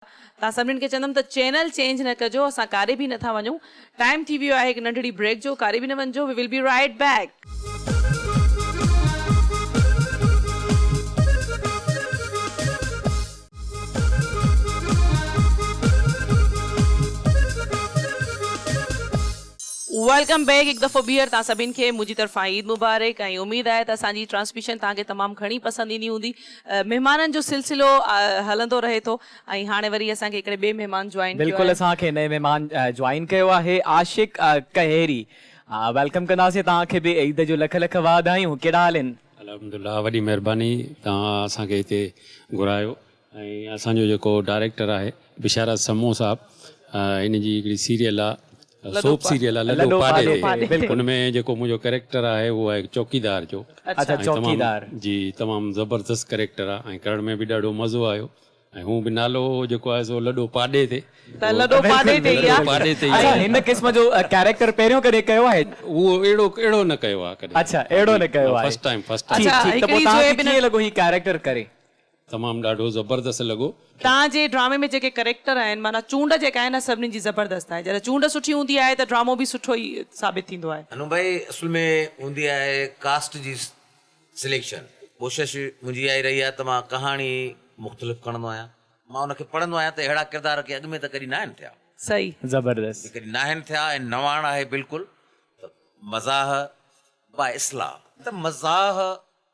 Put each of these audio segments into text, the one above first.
तव्हां सभिनीनि खे चवंदमि त चैनल चेंज न कजो, असां कारे बि नथा वञूं। टाइम थी वियो आहे हिकु नंढड़ी ब्रेक जो, कारे बि न वञिजो। We will be right back. Welcome back. एक दफ़ो ॿीहर तव्हां सभिनि खे मुंहिंजी तरफ़ां ईद मुबारक ऐं उमेद आहे त असांजी ट्रांसमिशन तव्हांखे तमामु घणी पसंदि ईंदी हूंदी। महिमाननि जो सिलसिलो हलंदो रहे थो ऐं हाणे वरी असांखे हिकिड़े ॿिए महिमान ज्वाइन बिल्कुलु असांखे नए महिमान ज्वाइन कयो आहे आशिक़ कहेरी। वेलकम कंदासीं तव्हांखे बि ईद जो लख लख वाधायूं। कहिड़ा हाल आहिनि? अल्हम्दुलिल्लाह, वॾी महिरबानी तव्हां असांखे हिते घुरायो। ऐं असांजो जेको डायरेक्टर आहे बिशारत समूह साहब, इन जी हिकिड़ी सीरियल आहे, सोप सीरियल आहे लॾो पाॾे ते। उनमें जेको मुंहिंजो कैरेक्टर आहे उहो आहे चौकीदार जो। अच्छा, चौकीदार जी, तमामु ज़बरदस्त कैरेक्टर आहे ऐं करण में बि ॾाढो मज़ो आयो। ऐं हू बि नालो जेको आहे सो लॾो पाॾे ते। हिन क़िस्म जो कैरेक्टर पहिरियों कॾहिं कयो आहे? उहो अहिड़ो न कयो आहे कॾहिं। अच्छा, अहिड़ो न कयो आहे। First time. त पोइ तव्हांखे कीअं लॻो ही कैरेक्टर करे? तमामु ॾाढो ज़बरदस्त लॻो। तव्हांजे ड्रामे में जेके करेक्टर आहिनि, माना चूंड जेका आहे न सभिनी जी ज़बरदस्त आहे। जॾहिं चूंड सुठी हूंदी आहे त ड्रामो बि सुठो ई साबित थींदो आहे। अनु भाई, असल में हूंदी आहे कास्ट जी सिलेक्शन। कोशिश मुंहिंजी आई रही आहे त मां कहाणी मुख़्तलिफ़ खणंदो आहियां। मां उनखे पढ़ंदो आहियां त अहिड़ा किरदार के अॻु में त कॾहिं न आहिनि थिया। सही, ज़बरदस्त। कॾहिं न आहिनि थिया ऐं नवाण आहे बिल्कुलु। त मज़ाह बा इस्लाह, त मज़ाह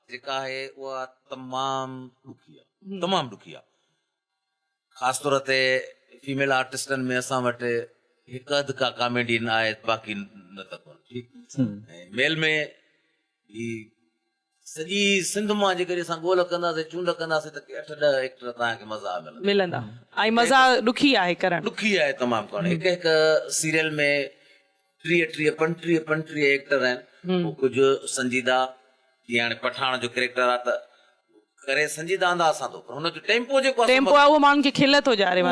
जेका आहे उहा तमामु ॾुखी आहे, तमामु ॾुखी आहे। ख़ासि तौर ते फीमेल आर्टिस्टनि में असां वटि हिकु अधु का कॉमेडी न आहे, बाक़ी न त कोन। ऐं मेल में ही सॼी सिंध मां जेकॾहिं असां ॻोल्ह कंदासीं, चूंड कंदासीं त 8-10 एक्टर तव्हांखे मज़ा मिलंदा। ऐं मज़ा ॾुखी आहे करणु, ॾुखी आहे तमामु करणु। हिकु सीरियल में 35 एक्टर आहिनि। कुझु संजीदा, जीअं हाणे पठाण जो कैरेक्टर आहे त करे संजीदा अंदाज़ सां थो, पर हुनजो टेम्पो जेको आहे उहो माण्हुनि खे खिल थो ॼारे,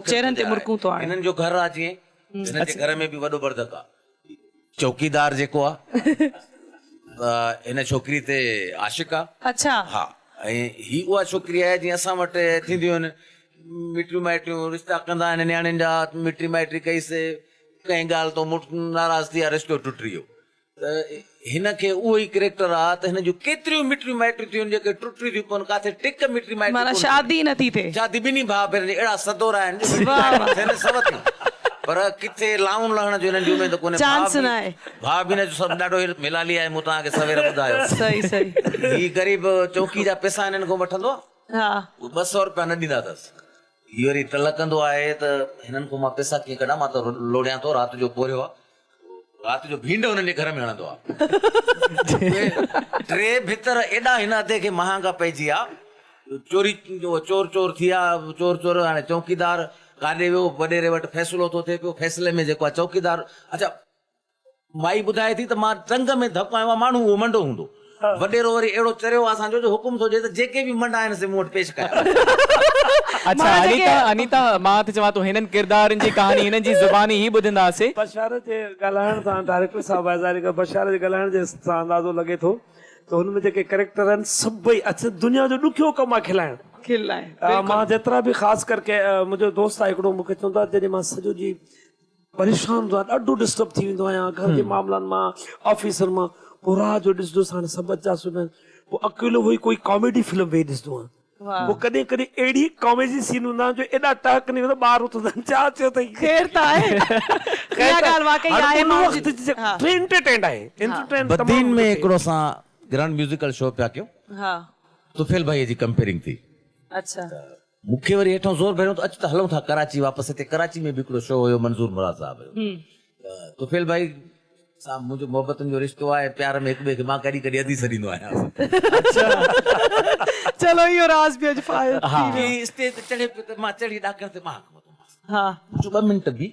चेहरनि ते मुर्कूं थो आणे। हिननि जो घर आहे जीअं, हिनजे घर में बि वॾो बर्दक आहे। चौकीदार जेको आहे हिन छोकिरी ते आशिक़ आहे। अच्छा, हा। ऐं ही उहा छोकिरी आहे जीअं असां वटि थींदियूं आहिनि मिटियूं माइटियूं, रिश्ता कंदा आहिनि नियाणियुनि जा। मिटी माइटी कईसीं, कंहिं ॻाल्हि तो मुठ नाराज़ थी विया, रिश्तो टुटी वियो। त हिनखे उहो ई कैरेक्टर आहे त हिन जूं केतिरियूं मिटियूं माइटियूं थियूं जेके टुटी थियूं कोन, काथे टिक मिटी माइटी, माना शादी नथी थिए। शादी ॿिन्ही भाउ भेनर अहिड़ा सदोर आहिनि पर किथे लाऊं लहण जो हिननि जी उमेद कोन्हे। चांस न आहे। भाउ भेनर जो सभु ॾाढो मिलाली आहे। मूं तव्हांखे सवेर ॿुधायो। सही सही। ही ग़रीब चौकी जा पैसा हिननि खां वठंदो आहे। हा, 200 रुपया न ॾींदा अथसि। हीअ वरी टलकंदो आहे त हिननि खां मां पैसा कीअं कढां, मां त लोड़ियां थो। राति जो पोरियो आहे, राति जो भींड हुननि जे घर में हणंदो आहे। 3 भितर एॾा हिन अधे खे महांगा पइजी आहे। चोरी चोर थी विया, चोर हाणे चौकीदार काॾे वियो, वॾेरे वटि फ़ैसिलो थो थिए पियो। फ़ैसिले में जेको आहे चौकीदार, अच्छा माई ॿुधाए थी त मां टंग में धपु आयो आहे, माण्हू उहो मंडो हूंदो। वॾेरो वरी अहिड़ो चरियो आहे असांजो जो हुकुम थो ॾिए त जेके बि मंडा आहिनि से मूं वटि पेश कया। अच्छा अनीता, मां त चवां थो हिननि किरदारनि जी कहानी हिननि जी ज़ुबानी ही ॿुधंदासीं। बशारत जे ॻाल्हाइण सां डायरेक्टर साहब आहे, बशारत जे ॻाल्हाइण जे सां अंदाज़ो लॻे थो त हुनमें जेके कैरेक्टर आहिनि सभई अच्छा दुनिया जो ॾुखियो कमु आहे खिलाइण। मां जेतिरा बि ख़ासि करके मुंहिंजो दोस्त आहे हिकिड़ो, मूंखे चवंदो आहे जॾहिं मां सॼो ॾींहुं परेशान हूंदो आहियां, ॾाढो डिस्टर्ब थी वेंदो आहियां घर जे मामलनि मां, ऑफिसर मां, पोइ राति जो ॾिसंदुसि हाणे सभु अचा सुबुह, पोइ अकेलो वेही कोई कॉमेडी फिल्म वेही ॾिसंदो आहियां। पोइ कॾहिं कॾहिं अहिड़ी कॉमेडी सीन हूंदा आहिनि जो एॾा टहक निकिरंदा, ॿार उथंदा आहिनि, छा चयो अथई। ख़ैर त आहे, बदीन में हिकिड़ो असां ग्रैंड म्यूजिकल शो पिया कयूं। हा, तुफेल भाई जी कंपेयरिंग थी। अच्छा, मूंखे वरी हेठों ज़ोर भरियो त अच त हलूं था कराची वापसि। हिते कराची में बि हिकिड़ो शो हुयो मंज़ूर मुराद साहब जो। तुफेल भाई सां मुंहिंजो मोहबतनि जो रिश्तो आहे, प्यार में हिक ॿिए खे मां कॾहिं कॾहिं अधी छॾींदो आहियां। चलो इहो राज़ बि अॼु फाइल स्टेज ते चढ़े पियो त मां चढ़ी ॾाकण ते मां हा 2 मिंट बि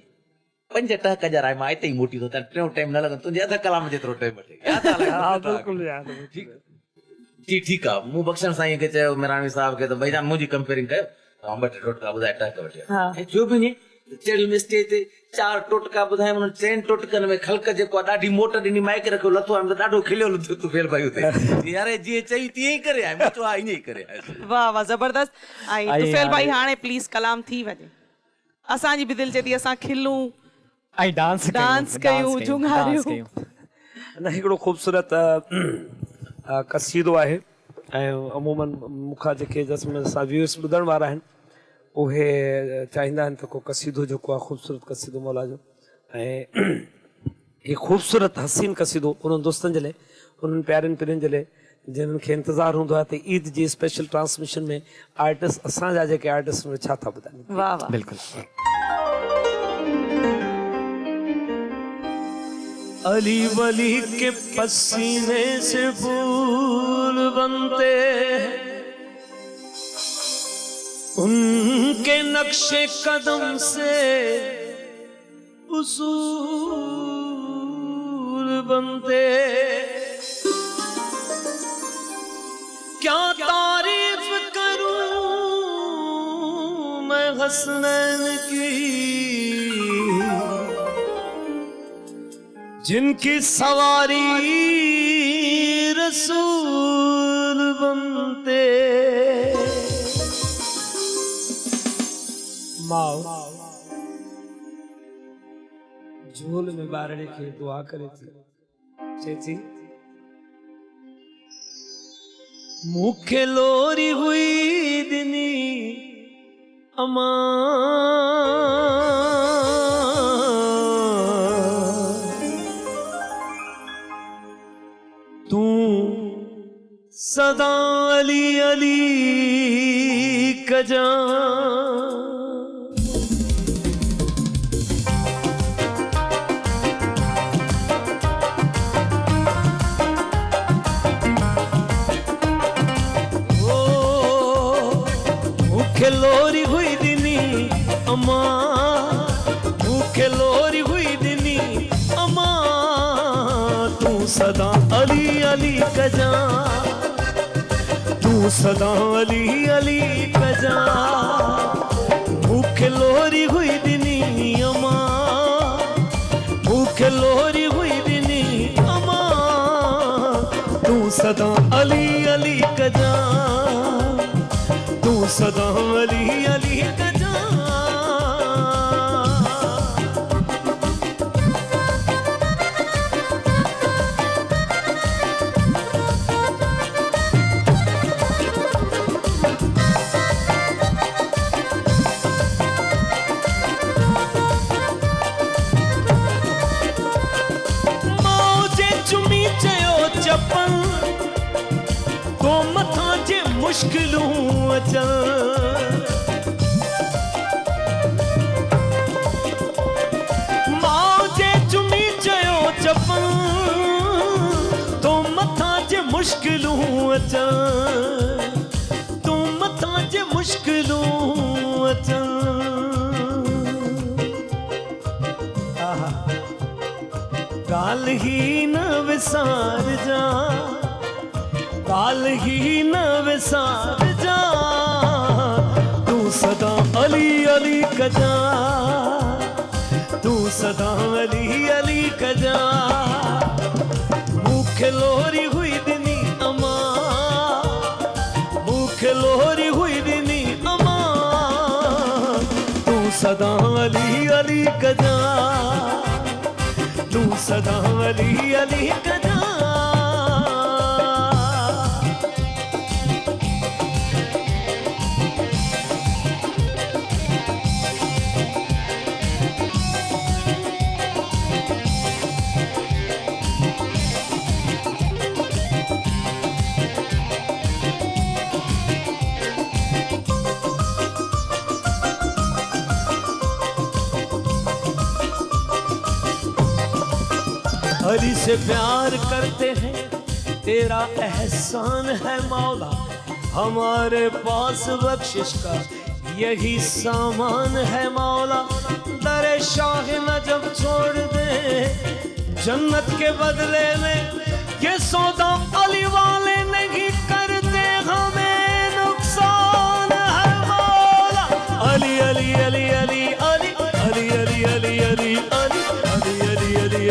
5 टहक जा राय मां हिते ई मोटी थो टियों टाइम न लॻंदो, तुंहिंजे अध कलाम जेतिरो टाइम वठे। ठीकु आहे। मूं बख़्शण साईं खे चयो, मिराणी साहब खे, त भईजान मुंहिंजी कंपेयरिंग कयो, तव्हां 2 टे टोटका ॿुधाए टहक वठे। थियो बि ईअं चढ़ी में स्टेज ते 4 टोटका ॿुधाए उन्हनि 3 टोटकनि में ख़ल्क जेको आहे ॾाढी मोट ॾिनी माइक रखियो लथो आहे त ॾाढो खिलियो लथो तूं फेल भाई हुते यार जीअं चई तीअं ई करे आयो चयो ईअं ई करे आयो वाह वाह ज़बरदस्त ऐं तुफैल भाई हाणे प्लीज़ कलाम थी वञे असांजी बि दिलि चए थी असां खिलूं ऐं डांस कयूं जुंगारियूं न हिकिड़ो ख़ूबसूरत कसीदो आहे ऐं अमूमन मूंखां जेके जस्म सां व्यूअर्स ॿुधण वारा आहिनि उहे चाहींदा आहिनि त को कसीदो जेको आहे ख़ूबसूरत कसीदो मौला जो ऐं हीउ ख़ूबसूरत हसीन कसीदो उन्हनि दोस्तनि जे लाइ उन्हनि प्यारनि पीरनि जे लाइ जिन्हनि खे इंतज़ारु हूंदो आहे त ईद जी स्पेशल ट्रांसमिशन में आर्टिस्ट असांजा जेके आर्टिस्ट उहे छा था ॿुधाइनि वाह वाह बिल्कुलु अली वली के पसीने से फूल बनते उनके नक्शे कदम से उसूल बनते क्या तारीफ करूं मैं हसनैन की जिनकी सवारी रसूल बनते माओ झोल में बारड़े के दुआ करे थी चेची मुखे लोरी हुई दिनी अमा तू सदा अली अली कजा मुखे लोरी हुई दिनी अमा मुखे लोरी हुई दिनी अमा तू सदा अली अली कजा तू सदा अली अली कजा मुखे लोरी हुई दिनी अमा मुखे लोरी हुई दिनी अमा तू सदा अली अली कजा तू सदा अली अली कजा मौजे चुमी चयो चपल तो मथा जे मुश्किलूं अचल मौजे चुमी चयो चपल तो मथा जे मुश्किलूं अचल तो मथा जे मुश्किलूं अचल गाल ही न विसार जा काल ही न विसार जा तू सदा अली अली कजा तू सदा अली अली कजा मुखे लोरी हुई दिनी अमा मुखे लोरी हुई दिनी अमा तू सदा अली अली कजा तू सदा अली अली कजा हरि से प्यार करते हैं तेरा एहसान है मौला हमारे पास बख्शिश का यही सामान है मौला दरे शाह न जब छोड़ दे जन्नत के बदले में ये सौदा अली वाले नहीं करते हमें नुकसान है मौला अली अली अली अली अली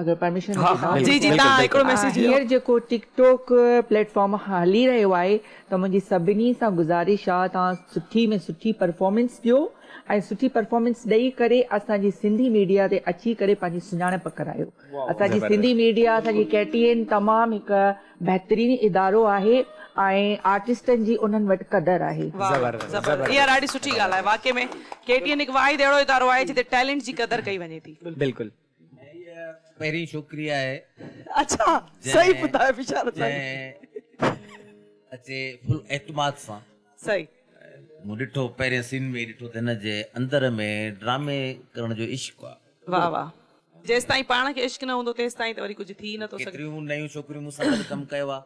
अगर परमिशन जी जी तव्हां हिकिड़ो मैसेज हींअर जेको टिकटॉक प्लेटफॉर्म हली रहियो आहे त मुंहिंजी सभिनी सां गुज़ारिश आहे तव्हां सुठी में सुठी परफॉर्मेंस ॾियो ऐं सुठी परफॉर्मेंस ॾेई करे असांजी सिंधी मीडिया ते अची करे पंहिंजी सुञाणप करायो। असांजी सिंधी मीडिया असांजी KTN तमामु हिकु बहितरीनु इदारो आहे ऐं आर्टिस्टनि जी उन्हनि वटि क़दर आहे। इहा ॾाढी सुठी ॻाल्हि आहे वाकई में KTN हिकु वाहिद अहिड़ो इदारो आहे जिते टैलेंट जी क़दर कई वञे थी। बिल्कुलु पहिरीं छोकिरी आहे अच्छा सही ॿुधायो बिशारत अचे फुल एतमाद सां सही मूं ॾिठो पहिरें सीन में ॾिठो त हिन जे अंदर में ड्रामे करण जो इश्क़ आहे। वाह वाह जेसि ताईं पाण खे इश्क़ न हूंदो तेसि ताईं त वरी कुझु थी नथो सघे। केतिरियूं नयूं छोकिरियूं मूंसां गॾु कमु कयो आहे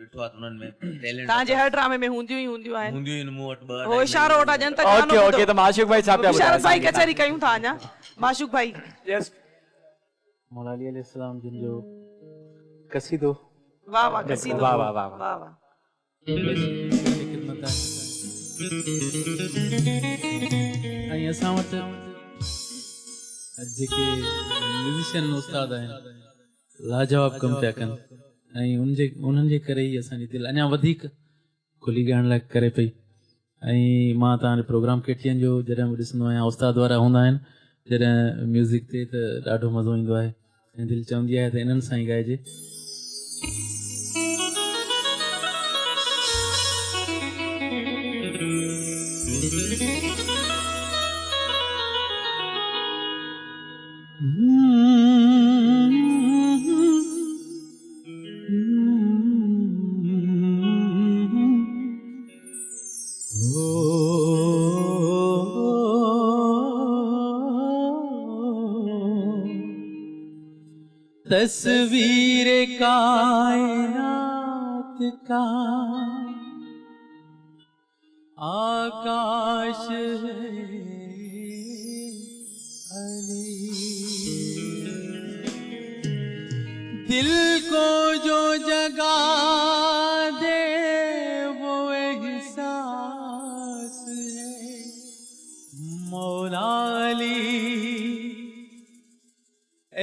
ॾिठो आहे त उन्हनि में टैलेंट तव्हांजे हर ड्रामे में हूंदियूं ई हूंदियूं आहिनि। हूंदियूं आहिनि मूं वटि ॿ हो इशारो वटा जन तक ओके ओके त माशूक भाई छा पिया बिशारत भाई कचहरी कयूं था अञा माशूक भाई यस मौला अली अलैहिस्सलाम जिन जो कसीदो वाह वाह कसीदो वाह वाह वाह वाह वाह खिदमत आहे ऐं असां वटि जेके म्यूज़िशियन उस्ताद आहिनि लाजवाब कमु पिया कनि ऐं उन्हनि जे करे ई असांजी दिलि अञा वधीक खुली ॻाइण लाइ करे पई। ऐं मां तव्हांजो प्रोग्राम KTN जो जॾहिं बि ॾिसंदो आहियां उस्ताद वारा हूंदा आहिनि जॾहिं म्यूज़िक ते त ॾाढो मज़ो ईंदो आहे ऐं दिलि चवंदी आहे त इन्हनि सां ई ॻाइजे। तस्वीर कायनात का आकाश है अली, दिल को जो जगा दे वो एहसास है मौला अली। ए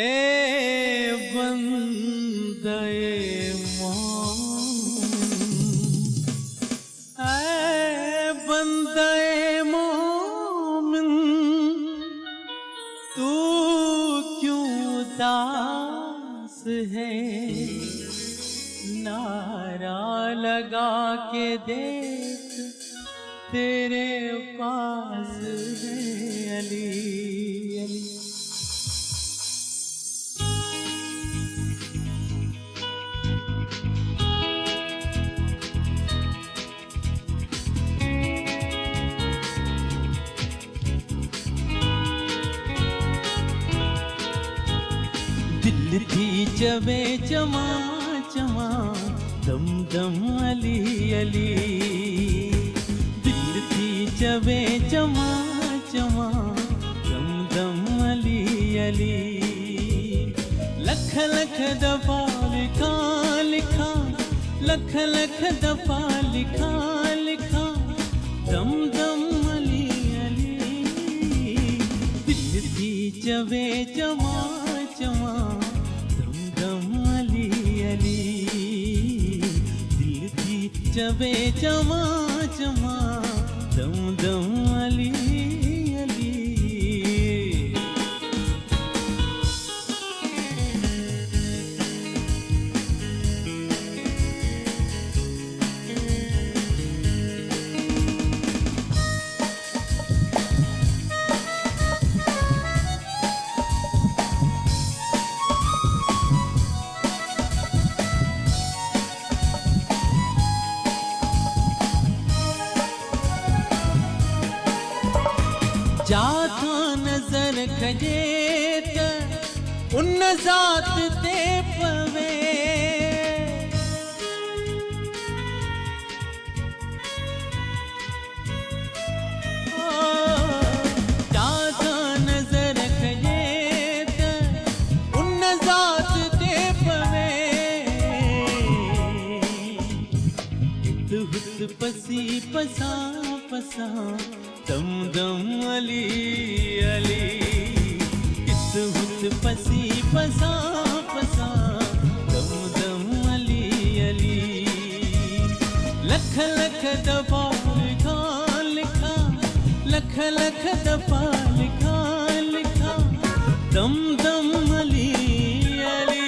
है नारा लगा के देख तेरे पास है अली अली। दिल थी चवे चमा चमा दम दम अली अली, दिल थी चवे चमा चमा दम दम अली अली। लख लख दफा लिखा लिखा लख लख दफा लिखा लिखा दम दम अली अली। दिल थी चवे चमा चमा दम दम अली अली, दिल थी चवे चमा चमा दम दम अली अली। जाथा नजर खजे त उन ज़ात ते पवे, जाथा नजर खजे त उन ज़ात ते पवे। हित हुत पसी पसा पसा दम दम अली अली, हित हुत पसी पसा पसा दम दम अली अली लख लख दफा लिखा लिखा लख लख दफा लिखा लिखा दम दम अली अली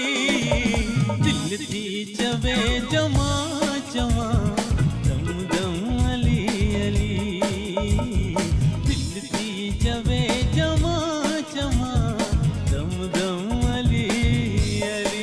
दिल थी चवे जमा जमा दम दम अली अली दिल थी चवे जमा जमा दम दम अली अली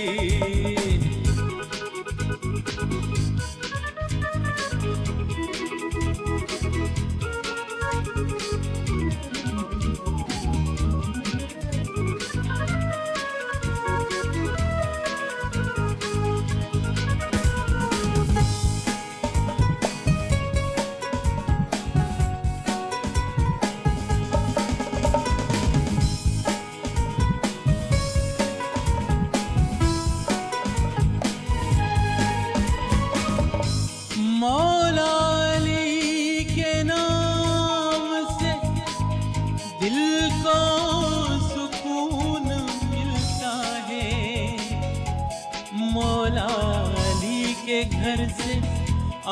मौला अली के नाम से दिल को सुकून मिलता है मौला अली के घर से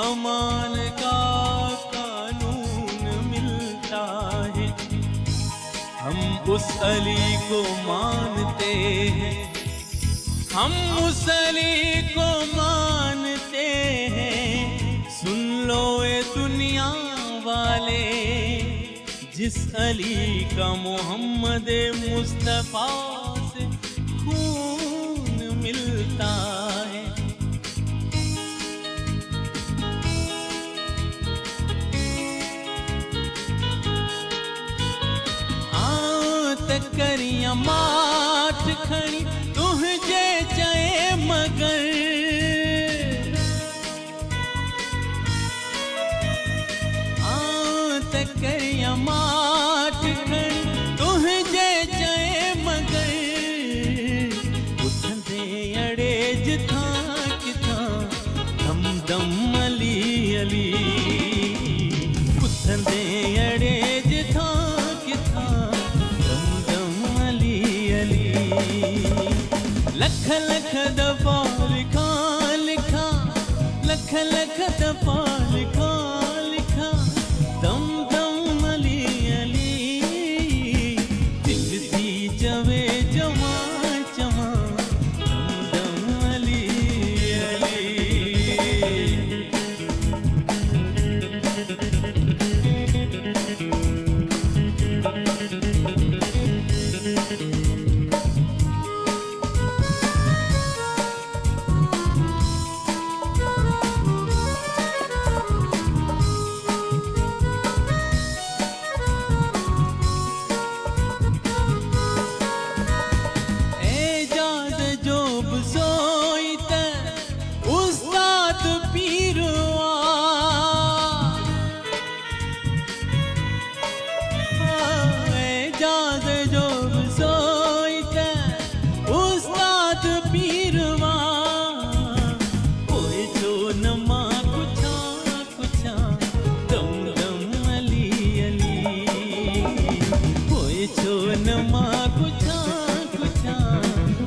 अमान का कानून मिलता है हम उस अली को मानते हैं हम उस अली को मानते हैं सुन लो ए दुनिया वाले जिस अली का मोहम्मद मुस्तफा से खून मिलता है करिया माठ खणी तुझे चए मगर करिया माठ खणी तुझे चए मगर उठंदे अड़ेज था किथा दम दम अली अली उठंदे अड़ेज था किथा लख लख दफा लिखा लिखा लख लख दफा लिखा लिखा दम दम अली अली दिल थी जवे जमा जमा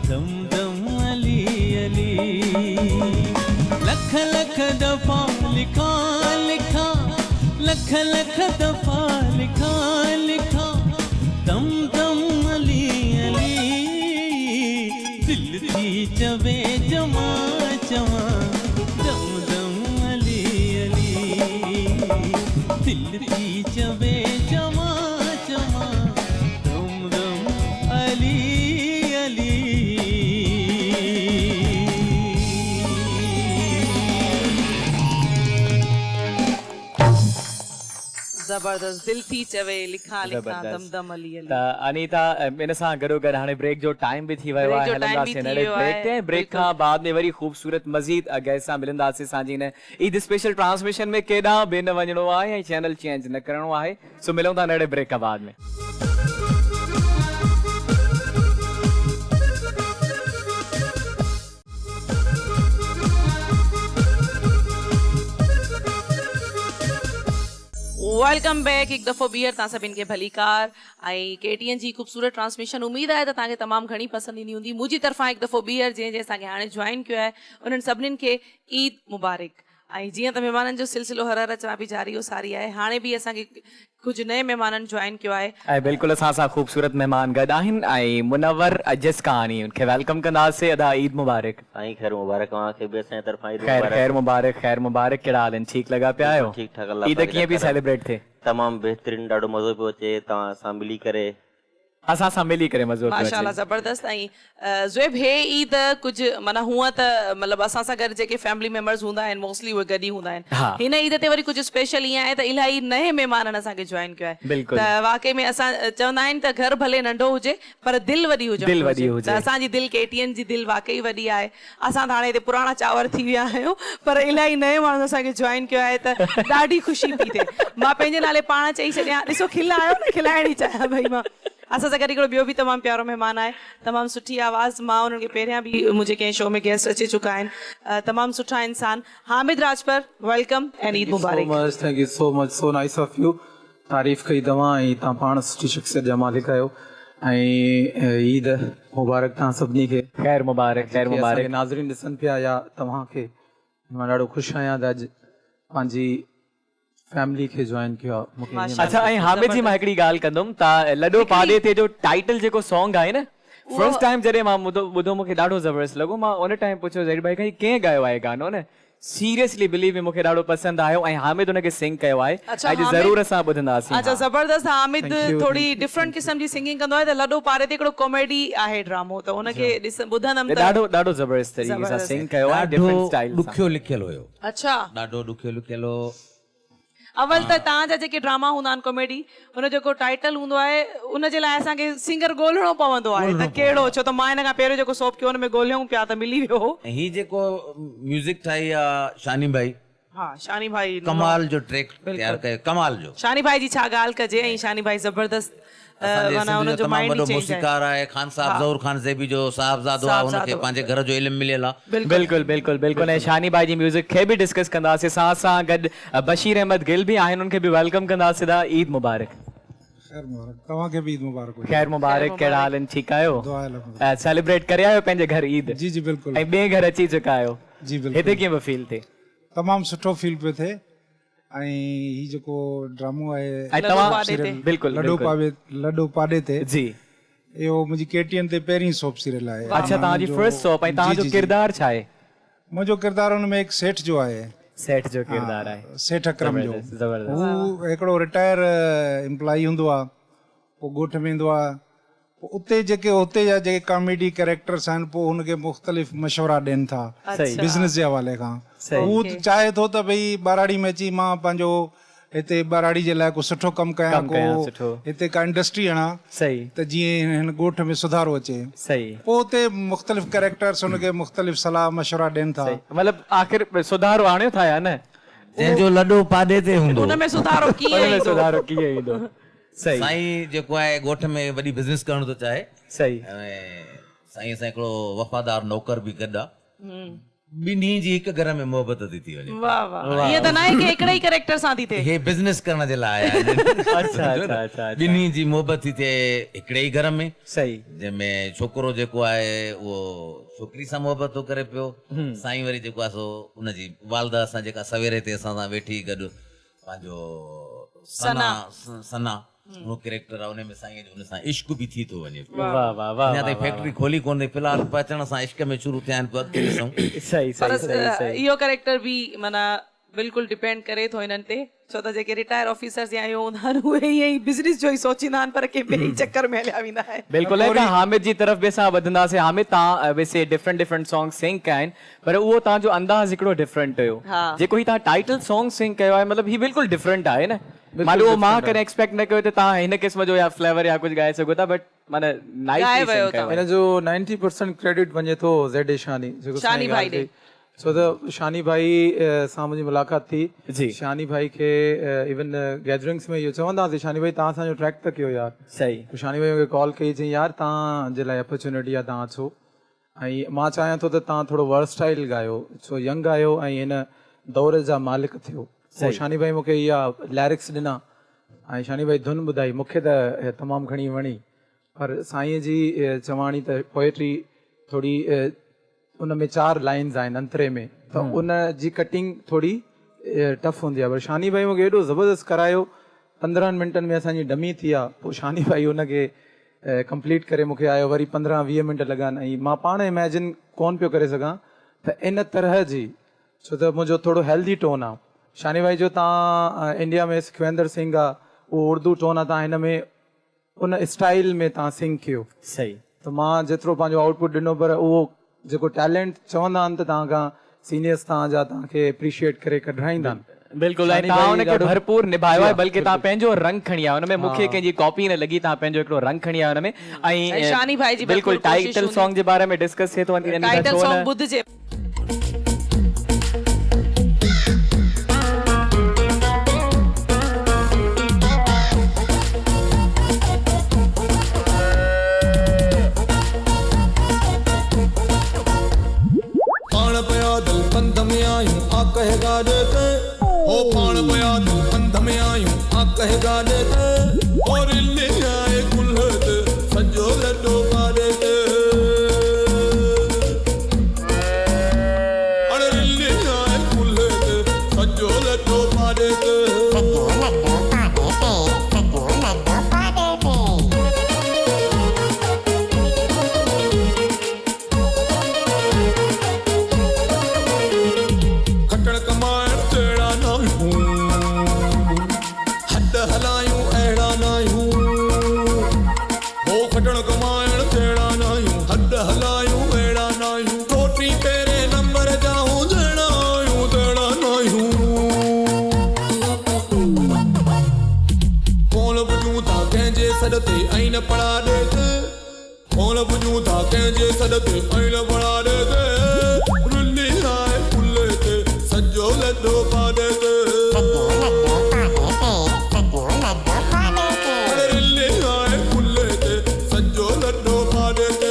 दम दम अली अली लख लख दफा लिखा लिखा लख लख दफा लिखा लिखा दम दम अली अली दिल थी चवे जमा जमा दम दम अली अली दिल थी चवे जमा जमा दम दम अली अली जबरदस्त दिल थी चवे लिखा लिखा दम दम अली अली त अनीता इन सां गॾोगॾु हाणे ब्रेक जो टाइम बि थी वियो आहे हलंदासीं नंढे ब्रेक ते ब्रेक खां बाद में वरी ख़ूबसूरत मज़ीद गैस सां मिलंदासीं असांजी हिन ईद स्पेशल ट्रांसमिशन में केॾां बि न वञिणो आहे ऐं चैनल चेंज न करिणो आहे सो मिलूं था नंढे ब्रेक खां बाद में वेलकम बैक हिकु दफ़ो ॿीहर तव्हां सभिनि खे भलीकार ऐं KTN जी ख़ूबसूरत ट्रांसमिशन उमेद आहे त तव्हांखे तमामु घणी पसंदि ईंदी हूंदी मुंहिंजी तरफ़ां हिकु दफ़ो ॿीहर जंहिं असांखे हाणे जॉइन कयो आहे उन्हनि सभिनीनि खे ईद मुबारक ऐं जीअं त महिमाननि जो सिलसिलो हर हर चवां पई जारी हो सारी आहे हाणे बि असांखे कुझु नए महिमाननि जॉइन कयो आहे ऐं बिल्कुलु असां सां ख़ूबसूरत महिमान गॾु आहिनि ऐं मुनवर अजस कहानी उनखे वेलकम कंदासीं अदा ईद मुबारक साईं ख़ैर मुबारक तव्हांखे बि असांजे तरफ़ां ईद ख़ैर मुबारक ख़ैर मुबारक कहिड़ा हाल आहिनि ठीकु लॻा पिया आहियो ठीकु ठाक अल्लाह ईद कीअं पई सेलिब्रेट थिए तमामु बहितरीनु ॾाढो मज़ो पियो अचे तव्हां सां मिली करे असां सां मिली करे मज़ो पियो माशाल्लाह अचे ज़बरदस्त ऐं ज़ुएब हे ईद कुझु माना हूअं त मतिलबु असां सां गॾु जेके फैमिली मेंबर्स हूंदा आहिनि मोस्टली उहे गॾु ई हूंदा हा। आहिनि हिन ईद ते वरी कुझु स्पेशल ईअं आहे त इलाही नए महिमाननि असांखे जॉइन कयो आहे बिल्कुलु। त वाकई में असां चवंदा आहिनि त घर भले नंढो हुजे पर दिलि वॾी हुजे दिलि वॾी हुजे। त असांजी दिलि KTN जी दिलि वाकई वॾी आहे असां त हाणे हिते पुराणा चांवर थी विया आहियूं पर इलाही नए माण्हू असांखे जॉइन कयो आहे त ॾाढी ख़ुशी पई थिए मां पंहिंजे नाले पाण चई छॾियां ॾिसो खिलायो न खिलाइण ई चाहियां भई मां असां सां गॾु हिकिड़ो ॿियो बि तमामु प्यारो महिमान आहे तमामु सुठी आवाज़ मां उन्हनि खे पहिरियां बि मुंहिंजे कंहिं शो में गेस्ट अची चुका आहिनि तमामु सुठा इंसान Hamid Rajpar welcome and Eid Mubarak thank you so much so nice of U तारीफ़ कई तव्हां ऐं तव्हां पाण सुठी शख़्सियत जा मालिक आहियो ऐं ईद मुबारक तव्हां सभिनी खे ख़ैर मुबारक नाज़रीन ॾिसनि पिया या तव्हांखे मां ॾाढो ख़ुशि आहियां त अॼु पंहिंजी फैमिली खे जॉइन कयो आहे मूंखे ईअं अच्छा ऐं हामिद जी मां हिकिड़ी ॻाल्हि कंदुमि तव्हां लॾो पाॾे ते जो टाइटल जेको सॉन्ग आहे न फर्स्ट टाइम जॾहिं मां ॿुधो मूंखे ॾाढो ज़बरदस्त लॻो मां उन टाइम पुछियो ज़हीर भाई खां कीअं ॻायो आहे गानो न सीरियसली बिलीव में मूंखे ॾाढो पसंदि आयो ऐं हामिद उनखे सिंग कयो आहे अॼु ज़रूरु असां ॿुधंदासीं अच्छा ज़बरदस्त हामिद थोड़ी डिफरेंट क़िस्म जी सिंगिंग कंदो आहे त लॾो पारे ते हिकिड़ो कॉमेडी आहे ड्रामो त उनखे ॿुधंदमि त ॾाढो ज़बरदस्त तरीक़े सां सिंग कयो आहे डिफरेंट स्टाइल ॾुखियो लिखियल हुयो अच्छा ॾाढो ॾुखियो लिखियल हो अवल त तव्हांजा जेके ड्रामा हूंदा आहिनि कॉमेडी हुन जेको टाइटल हूंदो आहे उन जे लाइ असांखे सिंगर ॻोल्हणो पवंदो आहे त कहिड़ो छो त मां हिन खां पहिरियों जेको सोप कयो हुन में ॻोल्हियूं पिया त मिली वियो ऐं हीअ जेको म्यूज़िक ठाही आहे शानी भाई हा शानी भाई कमाल जो ट्रैक तयारु कयो कमाल जो शानी भाई जी छा ॻाल्हि कजे ऐं शानी भाई ज़बरदस्त माना हुन जो माइंड वॾो चेंज आहे मौसीक़ार आहे खान साहब ज़हूर खान ज़ेबी जो साहबज़ादो आहे हुनखे पंहिंजे घर जो इल्मु मिलियल आहे बिल्कुलु ऐं शानी भाई जी म्यूज़िक खे बि डिस्कस कंदासीं सां गॾु बशीर अहमद गिल बि आहिनि उनखे बि वेलकम कंदासीं था ईद मुबारक तव्हांखे बि ईद मुबारक ख़ैर मुबारक कहिड़ा हाल आहिनि ठीकु आहियो सेलिब्रेट करे आहियो पंहिंजे घर ईद जी जी बिल्कुलु ऐं ॿिए घर अची चुका आहियो जी बिल्कुलु हिते कीअं पियो फील थिए तमामु सुठो फील पियो थिए ऐं हीउ जेको ड्रामो आहे ऐं तव्हां बिल्कुलु लॾो पाॾे ते जी इहो मुंहिंजी KTN ते पहिरीं सोप सीरियल आहे अच्छा तव्हांजी फर्स्ट सोप ऐं तव्हांजो किरदारु छा आहे मुंहिंजो किरदारु हुन में हिकु सेठ जो आहे सेठ जो किरदारु आहे सेठ अकरम जो ज़बरदस्त हू हिकिड़ो रिटायर एम्प्लॉई हूंदो आहे पोइ ॻोठ में ईंदो आहे पोइ उते जा जेके कॉमेडी कैरेक्टर्स आहिनि पोइ हुनखे मुख़्तलिफ़ मशवरा ॾियनि था बिज़नेस जे हवाले खां हू चाहे थो त भई ॿाराड़ी में अची मां पंहिंजो हिते ॿाराड़ी जे लाइ को सुठो कमु कयां को हिते का इंडस्ट्री हणां सही त जीअं हिन ॻोठ में सुधारो अचे सही पोइ हुते मुख़्तलिफ़ कैरेक्टर्स हुनखे मुख़्तलिफ़ सलाह मशवरा ॾियनि था मतिलबु आख़िर सुधारो आणियो था या न जंहिंजो लॾो पाॾे ते हूंदो हुन में सुधारो कीअं ईंदो सही साईं जेको आहे ॻोठ में वॾी बिज़नेस करणु थो चाहे सही ऐं साईं सां हिकिड़ो वफ़ादार नौकर बि गॾु आहे ॿिन्ही जी हिकु घर में मोहबत थी थी वञे वाह वाह ईअं त न आहे कि हिकिड़े ई कैरेक्टर सां थी थिए हे बिज़नेस करण जे लाइ अच्छा ॿिन्ही जी मोहबत थी थिए हिकिड़े ई घर में सही जंहिंमें छोकिरो जेको आहे उहो छोकिरी सां मोहबत थो करे पियो साईं वरी जेको आहे सो उनजी वालदा सां जेका सवेरे ते असां सां वेठी गॾु पंहिंजो सना उहो कैरेक्टर आहे उन में साईं जो उन सां इश्क बि थी थो वञे अञा ताईं फैक्ट्री खोली कोन्हे फिलहाल अचण सां इश्क में शुरू थिया आहिनि अॻिते ॾिसूं सही इहो कैरेक्टर बि माना बिल्कुलु डिपेंड करे थो हिननि ते छो त जेके रिटायर ऑफिसर्स या इहो हूंदा आहिनि उहे ईअं ई बिज़नेस जो ई सोचींदा आहिनि पर कंहिं ॿिए चक्कर में हलिया वेंदा आहिनि बिल्कुलु ऐं हामिद जी तरफ़ बि असां वधंदासीं हामिद तव्हां वैसे डिफरेंट सॉन्ग सिंग कया आहिनि पर उहो तव्हांजो अंदाज़ हिकिड़ो डिफरेंट हुयो जेको ही तव्हां टाइटल सॉन्ग सिंग कयो आहे मतिलबु ही बिल्कुलु डिफरेंट आहे न मालूम उहो मां कॾहिं एक्सपेक्ट न कयो त तव्हां हिन क़िस्म जो या फ्लेवर या कुझु ॻाए सघो था बट माना हिन जो 90% क्रेडिट वञे थो ज़ेड शानी जेको शानी भाई ॾे छो त शानी भाई सां मुंहिंजी मुलाक़ात थी जी शानी भाई खे इवन गैदरिंग्स में इहो चवंदासीं शानी भाई तव्हां असांजो ट्रैक त कयो यार सही शानी भाई मूंखे कॉल कई चई यार तव्हांजे लाइ अपॉर्चुनिटी आहे तव्हां अचो ऐं मां चाहियां थो त तव्हां थोरो वर्सटाइल ॻायो छो यंग आहियो ऐं हिन दौर जा मालिक थियो पोइ शानी भाई मूंखे इहा लिरिक्स ॾिना ऐं शानी भाई धुन ॿुधाई मूंखे त तमामु घणी वणी पर साईं जी चवाणी त पोएट्री थोरी उन में 4 लाइन्स आहिनि अंतरे में त उन जी कटिंग थोरी टफ हूंदी आहे पर शानी भाई मूंखे एॾो ज़बरदस्त करायो 15 मिंटनि में असांजी डमी थी आहे पोइ शानी भाई उनखे कंप्लीट करे मूंखे आयो वरी 15-20 मिंट लॻा ऐं मां पाण इमेजिन कोन पियो करे सघां त इन तरह जी छो त मुंहिंजो थोरो हेल्दी टोन आहे शानी भाई जो तव्हां इंडिया में सुखविंदर सिंह आहे उहो उर्दू टोन आहे तव्हां हिन में उन स्टाइल में तव्हां सिंग कयो सही त मां जेतिरो पंहिंजो आउटपुट ॾिनो पर उहो जेको टैलेंट चवंदा आहिनि त तव्हां खां सीनियर्स तव्हांजा तव्हांखे एप्रिशिएट करे कढाईंदा आहिनि बिल्कुलु ऐं तव्हां हुनखे भरपूर निभायो आहे बल्कि तव्हां पंहिंजो रंग खणी आयो हुनमें मूंखे कंहिंजी कॉपी न लॻी तव्हां पंहिंजो हिकिड़ो रंग खणी आयो हुनमें ऐं शानी भाई जी बिल्कुलु टाइटल सॉन्ग जे बारे में डिस्कस थिए थो टाइटल सॉन्ग ॿुधजे पंध में आयूं आ कहेगा देते हो पाण पया दिल पंध में आयूं आ कहेगा देते और ले आए कुल्हत सजो लड्डो पा देते और ले आए कुल्हत सजो लड्डो पा देते सदते ऐन पड़ा देते कौन बुझूं था कंहिंजे सदते ऐन पड़ा देते रुली आए फुले ते सजो लड्डो पा देते रुली आए फुले ते सजो लड्डो पा देते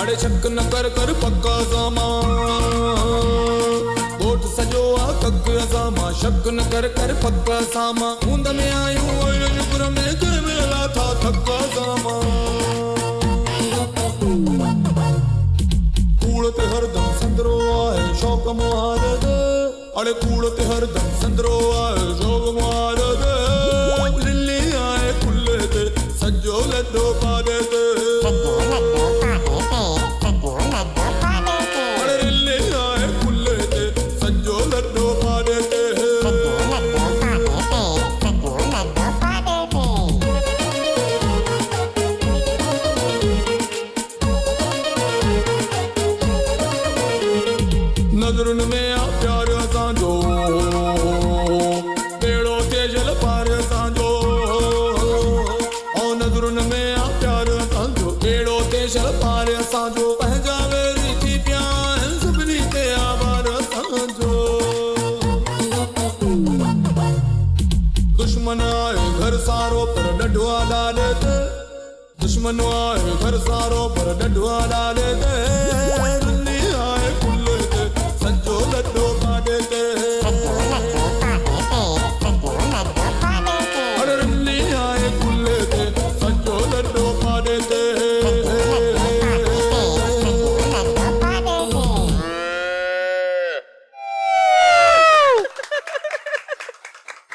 अड़े शक न कर कर पक्का सामान गोट सजो आ कक सामा शक न कर कर पक्का सामा ऊंद में आयूं ओए जुगर में के मिला था थक्का सामा कूड़ ते हरदम संदरो आए शौक मुहार दे अड़े कूड़ ते हरदम संदरो आए शौक मुहार दे लिल्ली आए खुले ते सजो लड्डो पा देते नजरुन में आ प्यार असांजो बेड़ो तेजल पार असांजो ओ नजरुन में आ प्यार असांजो बेड़ो तेजल पार असांजो पंहिंजा वेरी थी पिया सभिनी ते आभार असांजो दुश्मन आए घर सारो पर डढवा डाले ते दुश्मन आए घर सारो पर डढवा डाले ते रुली आए फुले ते सजो लड्डो पा देते अरे रुली आए फुले ते सजो लड्डो पा देते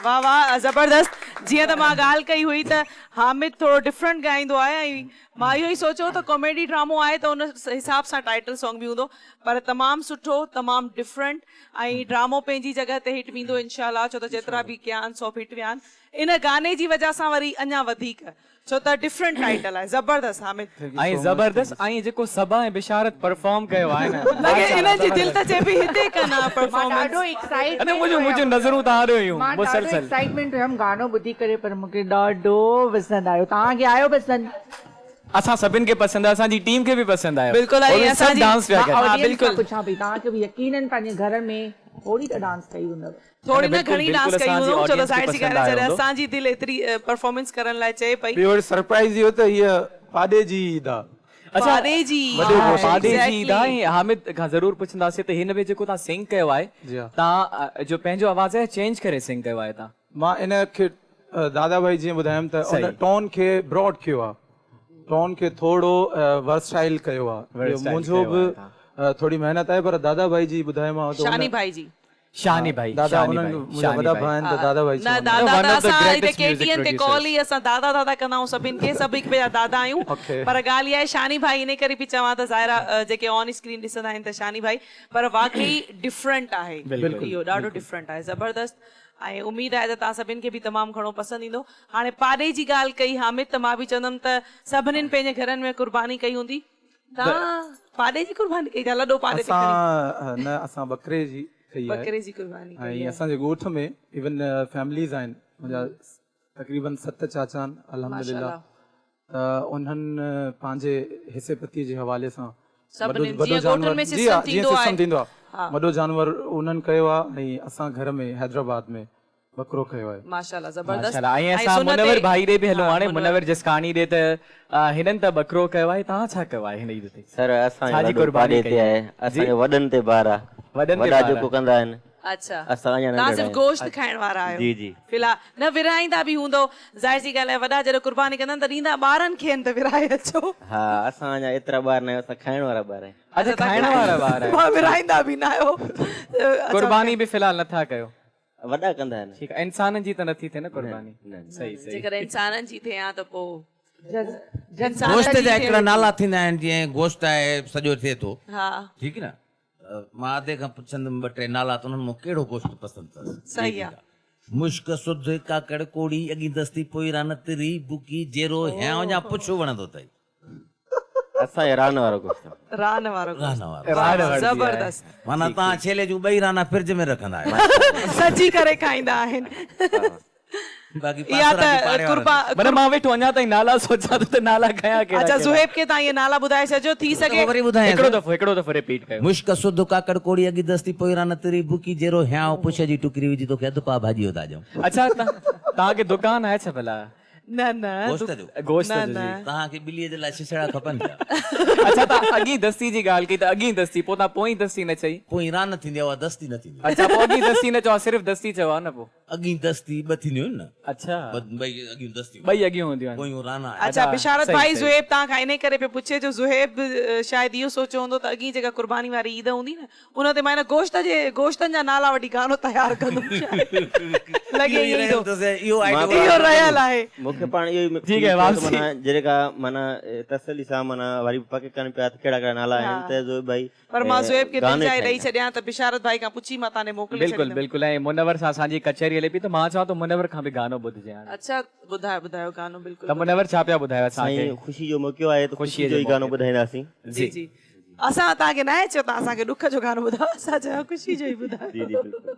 वाह वाह जबरदस्त जीअं त मां ॻाल्हि कई हुई त हामिद थोरो डिफरेंट ॻाईंदो आहे ऐं मां इहो ई सोचियो त कॉमेडी ड्रामो आहे त उन हिसाब सां टाइटल सॉन्ग बि हूंदो पर तमामु सुठो तमामु डिफरेंट ऐं ड्रामो पंहिंजी जॻह ते हिट वेंदो इंशाल्लाह छो त जेतिरा बि कया आहिनि सभु हिट विया आहिनि इन गाने जी वजह सां वरी अञा वधीक छो त डिफरेंट टाइटल आहे जबरदस्त हामिद ऐं ज़बरदस्त ऐं जेको सबा ऐं बिशारत परफॉर्म कयो आहे न लॻे इन जी दिलि त चए पई हिते कना परफॉर्मेंस ॾाढो एक्साइट अने मुंहिंजो नज़रूं तव्हां ॾे हुयूं मुसलसल एक्साइटमेंट हुयमि गानो ॿुधी करे पर मूंखे ॾाढो पसंदि आयो तव्हांखे आयो पसंदि असां सभिनि खे पसंदि आहे असांजी टीम खे बि पसंदि आयो बिल्कुलु ऐं असांजी डांस पिया कनि बिल्कुलु पुछां पई तव्हांखे बि यकीनन पंहिंजे घर में थोड़ी त डांस कई हूंदव थोड़ी न बिल्कुल, घणी बिल्कुल डांस कई असांजी हूंदो छो त audience खे ज़ाहिर सी पसंदि ॻाल्हि आहे आयो जॾहिं हूंदो। असांजी दिलि एतिरी परफॉर्मेंस करण लाइ चए पई ॿियो वरी सरप्राइज़ इहो त हीअ पाॾे जी ईद आहे अच्छा पाॾे जी पाॾे जी Exactly. ईद आहे। हामिद खां ज़रूर पुछंदासीं त हिन में जेको तव्हां सिंग कयो आहे जी हा। तव्हां जो पंहिंजो आवाज़ आहे चेंज करे सिंग कयो आहे तव्हां? मां इन खे दादा भाई जीअं ॿुधायमि त सही। उन टोन खे ब्रॉड कयो आहे टोन खे थोरो वर्सटाइल कयो आहे Versatile मुंहिंजो कयो बि आहे थोरी महिनत आहे पर दादा भाई जी ॿुधायोमांव त शानी भाई जी शानी भाई दादा शानी उन्हनि भाई, मुंहिंजा शानी वॾा भाई। भाउ आहिनि त दादा भाई न चवंदा दादा One त of the असां हिते greatest music केटीएन ते producers. कॉल ई असां दादा दादा कंदा आहियूं सभिनि खे सभु हिकु ॿिए जा दादा आहियूं Okay. पर ॻाल्हि इहा आहे शानी भाई इन करे बि चवां त ज़ाहिरा जेके ऑन स्क्रीन ॾिसंदा आहिनि त शानी भाई पर वाकई डिफरेंट आहे इहो ॾाढो डिफरेंट आहे ज़बरदस्त ऐं उमेद आहे त तव्हां सभिनि खे बि तमामु घणो पसंदि ईंदो हाणे पाॾे जी ॻाल्हि कई हामिद त मां बि चवंदमि त सभिनीनि पंहिंजे घरनि में कुर्बानी कई हूंदी तव्हां पाॾे जी कुर्बानी कई था लॾो पाॾे ते खणी? असां बकरे जी कई आहे बकरे जी कुर्बानी कई ऐं असांजे ॻोठ में इवन फैमिलीज़ आहिनि मुंहिंजा तक़रीबन 7 चाचा आहिनि अल्हम्दुलिल्लाह त उन्हनि पंहिंजे हिसे पतीअ जे हवाले सां सभिनीनि वॾो जीअं जानवर ॻोठनि में जी हा, सिस्टम जीअं थींदो सिस्टम आहे थींदो आहे वॾो जानवर उन्हनि कयो आहे ऐं असां घर में हैदराबाद में बकरो कयो आहे माशाल्लाह ज़बरदस्त माशाल्लाह ऐं असां मुनवर भाई ॾे बि हलो हाणे मुनवर जसकानी ॾे त हिननि त बकरो कयो आहे तव्हां छा कयो आहे हिन ईद ते? सर छाजी असांजी कुर्बानी कुर्बानी कई ते आहे जी? असांजे वॾनि ते ॿार आहे वॾनि ते वॾा ॿार जेको आहे। कंदा आहिनि अच्छा असां अञा तव्हां नंढड़ा सिर्फ़ु आहियूं। गोश्त खाइण वारा आहियो जी जी फिलहाल न विराईंदा बि हूंदो ज़ाहिर सी ॻाल्हि आहे वॾा जॾहिं कुर्बानी कंदा आहिनि त ॾींदा ॿारनि खे आहिनि त विराए अचो हा असां अञा एतिरा ॿार न आहियूं असां खाइण वारा ॿार आहियूं अच्छा खाइण वारा ॿार आहियो। तव्हां विराईंदा बि न आहियो कुर्बानी बि फिलहाल नथा कयो वॾा कंदा आहिनि ठीकु आहे इंसाननि जी त नथी थिए न कुर्बानी सही सही जेकर इंसाननि जी थिए हा त पोइ गोश्त जा हिकिड़ा नाला थींदा आहिनि जीअं गोश्त आहे सॼो थिए थो हा ठीकु न मां अधे खां पुछंदुमि 2-3 नाला त उन्हनि मूं कहिड़ो गोश्त पसंदि अथसि सही आहे मुश्क सुध काकड़ कोड़ी अॻी दस्ती पोइ रान तिरी बुकी जेरो ह्या वञा पुछो वणंदो अथई असांजे रान वारो गोश्त रान वारो रान वारो रान वणंदी आहे। ज़बरदस्त माना तव्हां छेले जूं 2 राना फ्रिज में रखंदा आहियो सची करे खाईंदा आहिनि बाक़ी या पासरा जी त पाड़े वारनि कुर्बान मन मां वेठो अञा ताईं नाला सोचां त नाला कया कहिड़ा अच्छा कहिड़ा? ज़ुहैब खे तव्हां इहे नाला ॿुधाए छॾियो थी सघे वरी ॿुधायां हिकिड़ो दफ़ो रिपीट कयो। मुश्क सुध काकड़ कोड़ी अॻी दस्ती पोइ रान तिरी बुकी जेरो ह्या पुछ जी टुकरी विझी तोखे अधु पा भाॼी था ॾियूं अच्छा तव्हांखे दुकान आहे छा भला न न गोश्त जो गोश्त न, जो न। जी तव्हांखे ॿिलीअ जे लाइ छिछड़ा खपनि पिया अच्छा तव्हां अॻी दस्ती जी ॻाल्हि कई त अॻी दस्ती पोइ तव्हां पोइ दस्ती न चई पोइ रान थींदी आहे उहा दस्ती न थींदी अच्छा पोइ अॻी दस्ती न चओ सिर्फ़ु दस्ती चओ आहे न पोइ अॻी दस्ती ॿ थींदियूं आहिनि न अच्छा ॿई अॻियूं दस्तियूं ॿई अॻियूं हूंदियूं आहिनि पोइ राना आहे अच्छा बिशारत सही, भाई सही। ज़ुहैब तव्हां खां इन करे पियो पुछे जो ज़ुहैब शायदि इहो सोचियो हूंदो त अॻी जेका कुर्बानी वारी ईद हूंदी न उन ते मां हिन गोश्तनि जा नाला वठी गानो तयारु कंदुमि शायदि। लॻे ईंदो इहो रहियल आहे मूंखे पाण इहो ई ठीकु आहे, वापसी। माना जेका माना तसली सां माना वरी पक कनि पिया त कहिड़ा कहिड़ा नाला आहिनि त जो भाई पर मां ज़ुहैब खे गाने दिलजाए ॾेई ठाहींदा। छॾियां त बिशारत भाई खां पुछी मां तव्हां मोकिले बिल्कुलु छॾींदमि बिल्कुलु ऐं मुनवर सां असांजी कचहरी हले पई त मां चवां थो मुनवर खां बि गानो ॿुधिजे हाणे अच्छा ॿुधायो गानो त बिल्कुलु मुनवर छा पिया ॿुधायो असांखे साईं ख़ुशी जो मौक़ो आहे त ख़ुशी जो ई गानो ॿुधाईंदासीं जी जी असां तव्हांखे न चयो तव्हां असांखे ॾुख जो गानो ॿुधायो असां चयो ख़ुशी जो ई ॿुधायो जी जी बिल्कुलु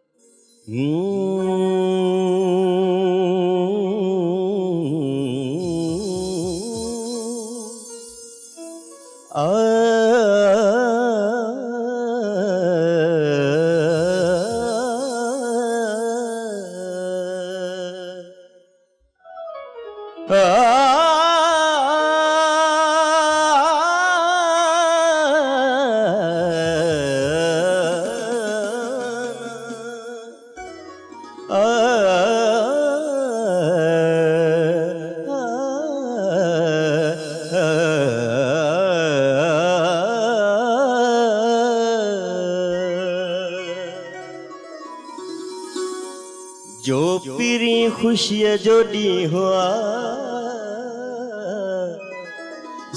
जो पिरी खुशीअ जो ॾींहुं हुआ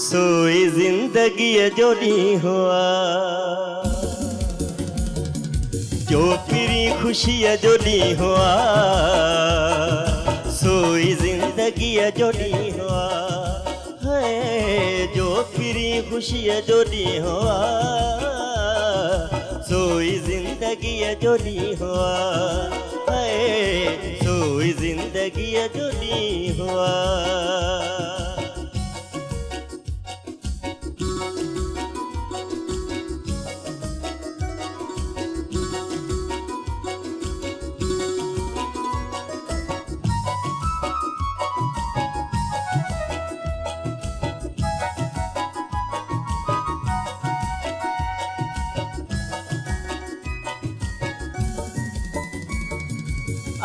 सोई ज़िंदगीअ जो ॾींहुं हुआ जो पिरी खुशीअ जो ॾींहुं हुआ सोई ज़िंदगीअ जो ॾींहुं हुआ है जो पिरी खुशीअ जो ॾींहुं हुआ सोई ज़िंदगीअ जो ॾींहुं हुआ सोई ज़िंदगीअ जो ॾींहुं हुआ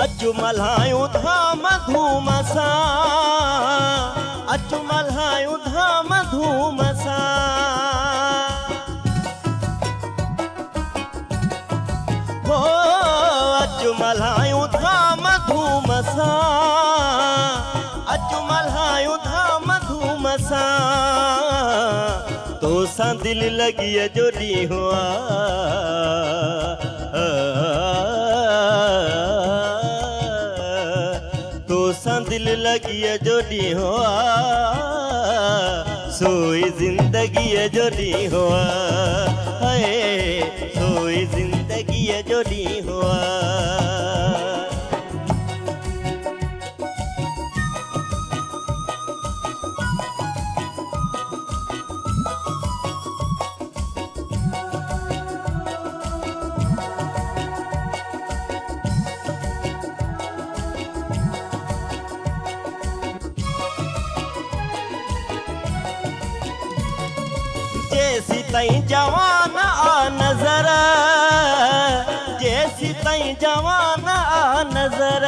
अचु मल्हायूं धाम धूम सां, अचु मल्हायूं धाम धूम सां। हो अचु मल्हायूं धाम धूम सां, अचु मल्हायूं धाम धूम सां। तोसां दिल लॻी जो ॾींहुं तोसां दिल लॻी जो ॾींहुं सोई ज़िंदगीअ जो ॾींहुं है, सोई ज़िंदगीअ जो ॾींहुं जैसी ताईं जवान आ नजर, जैसी ताईं जवान आ नजर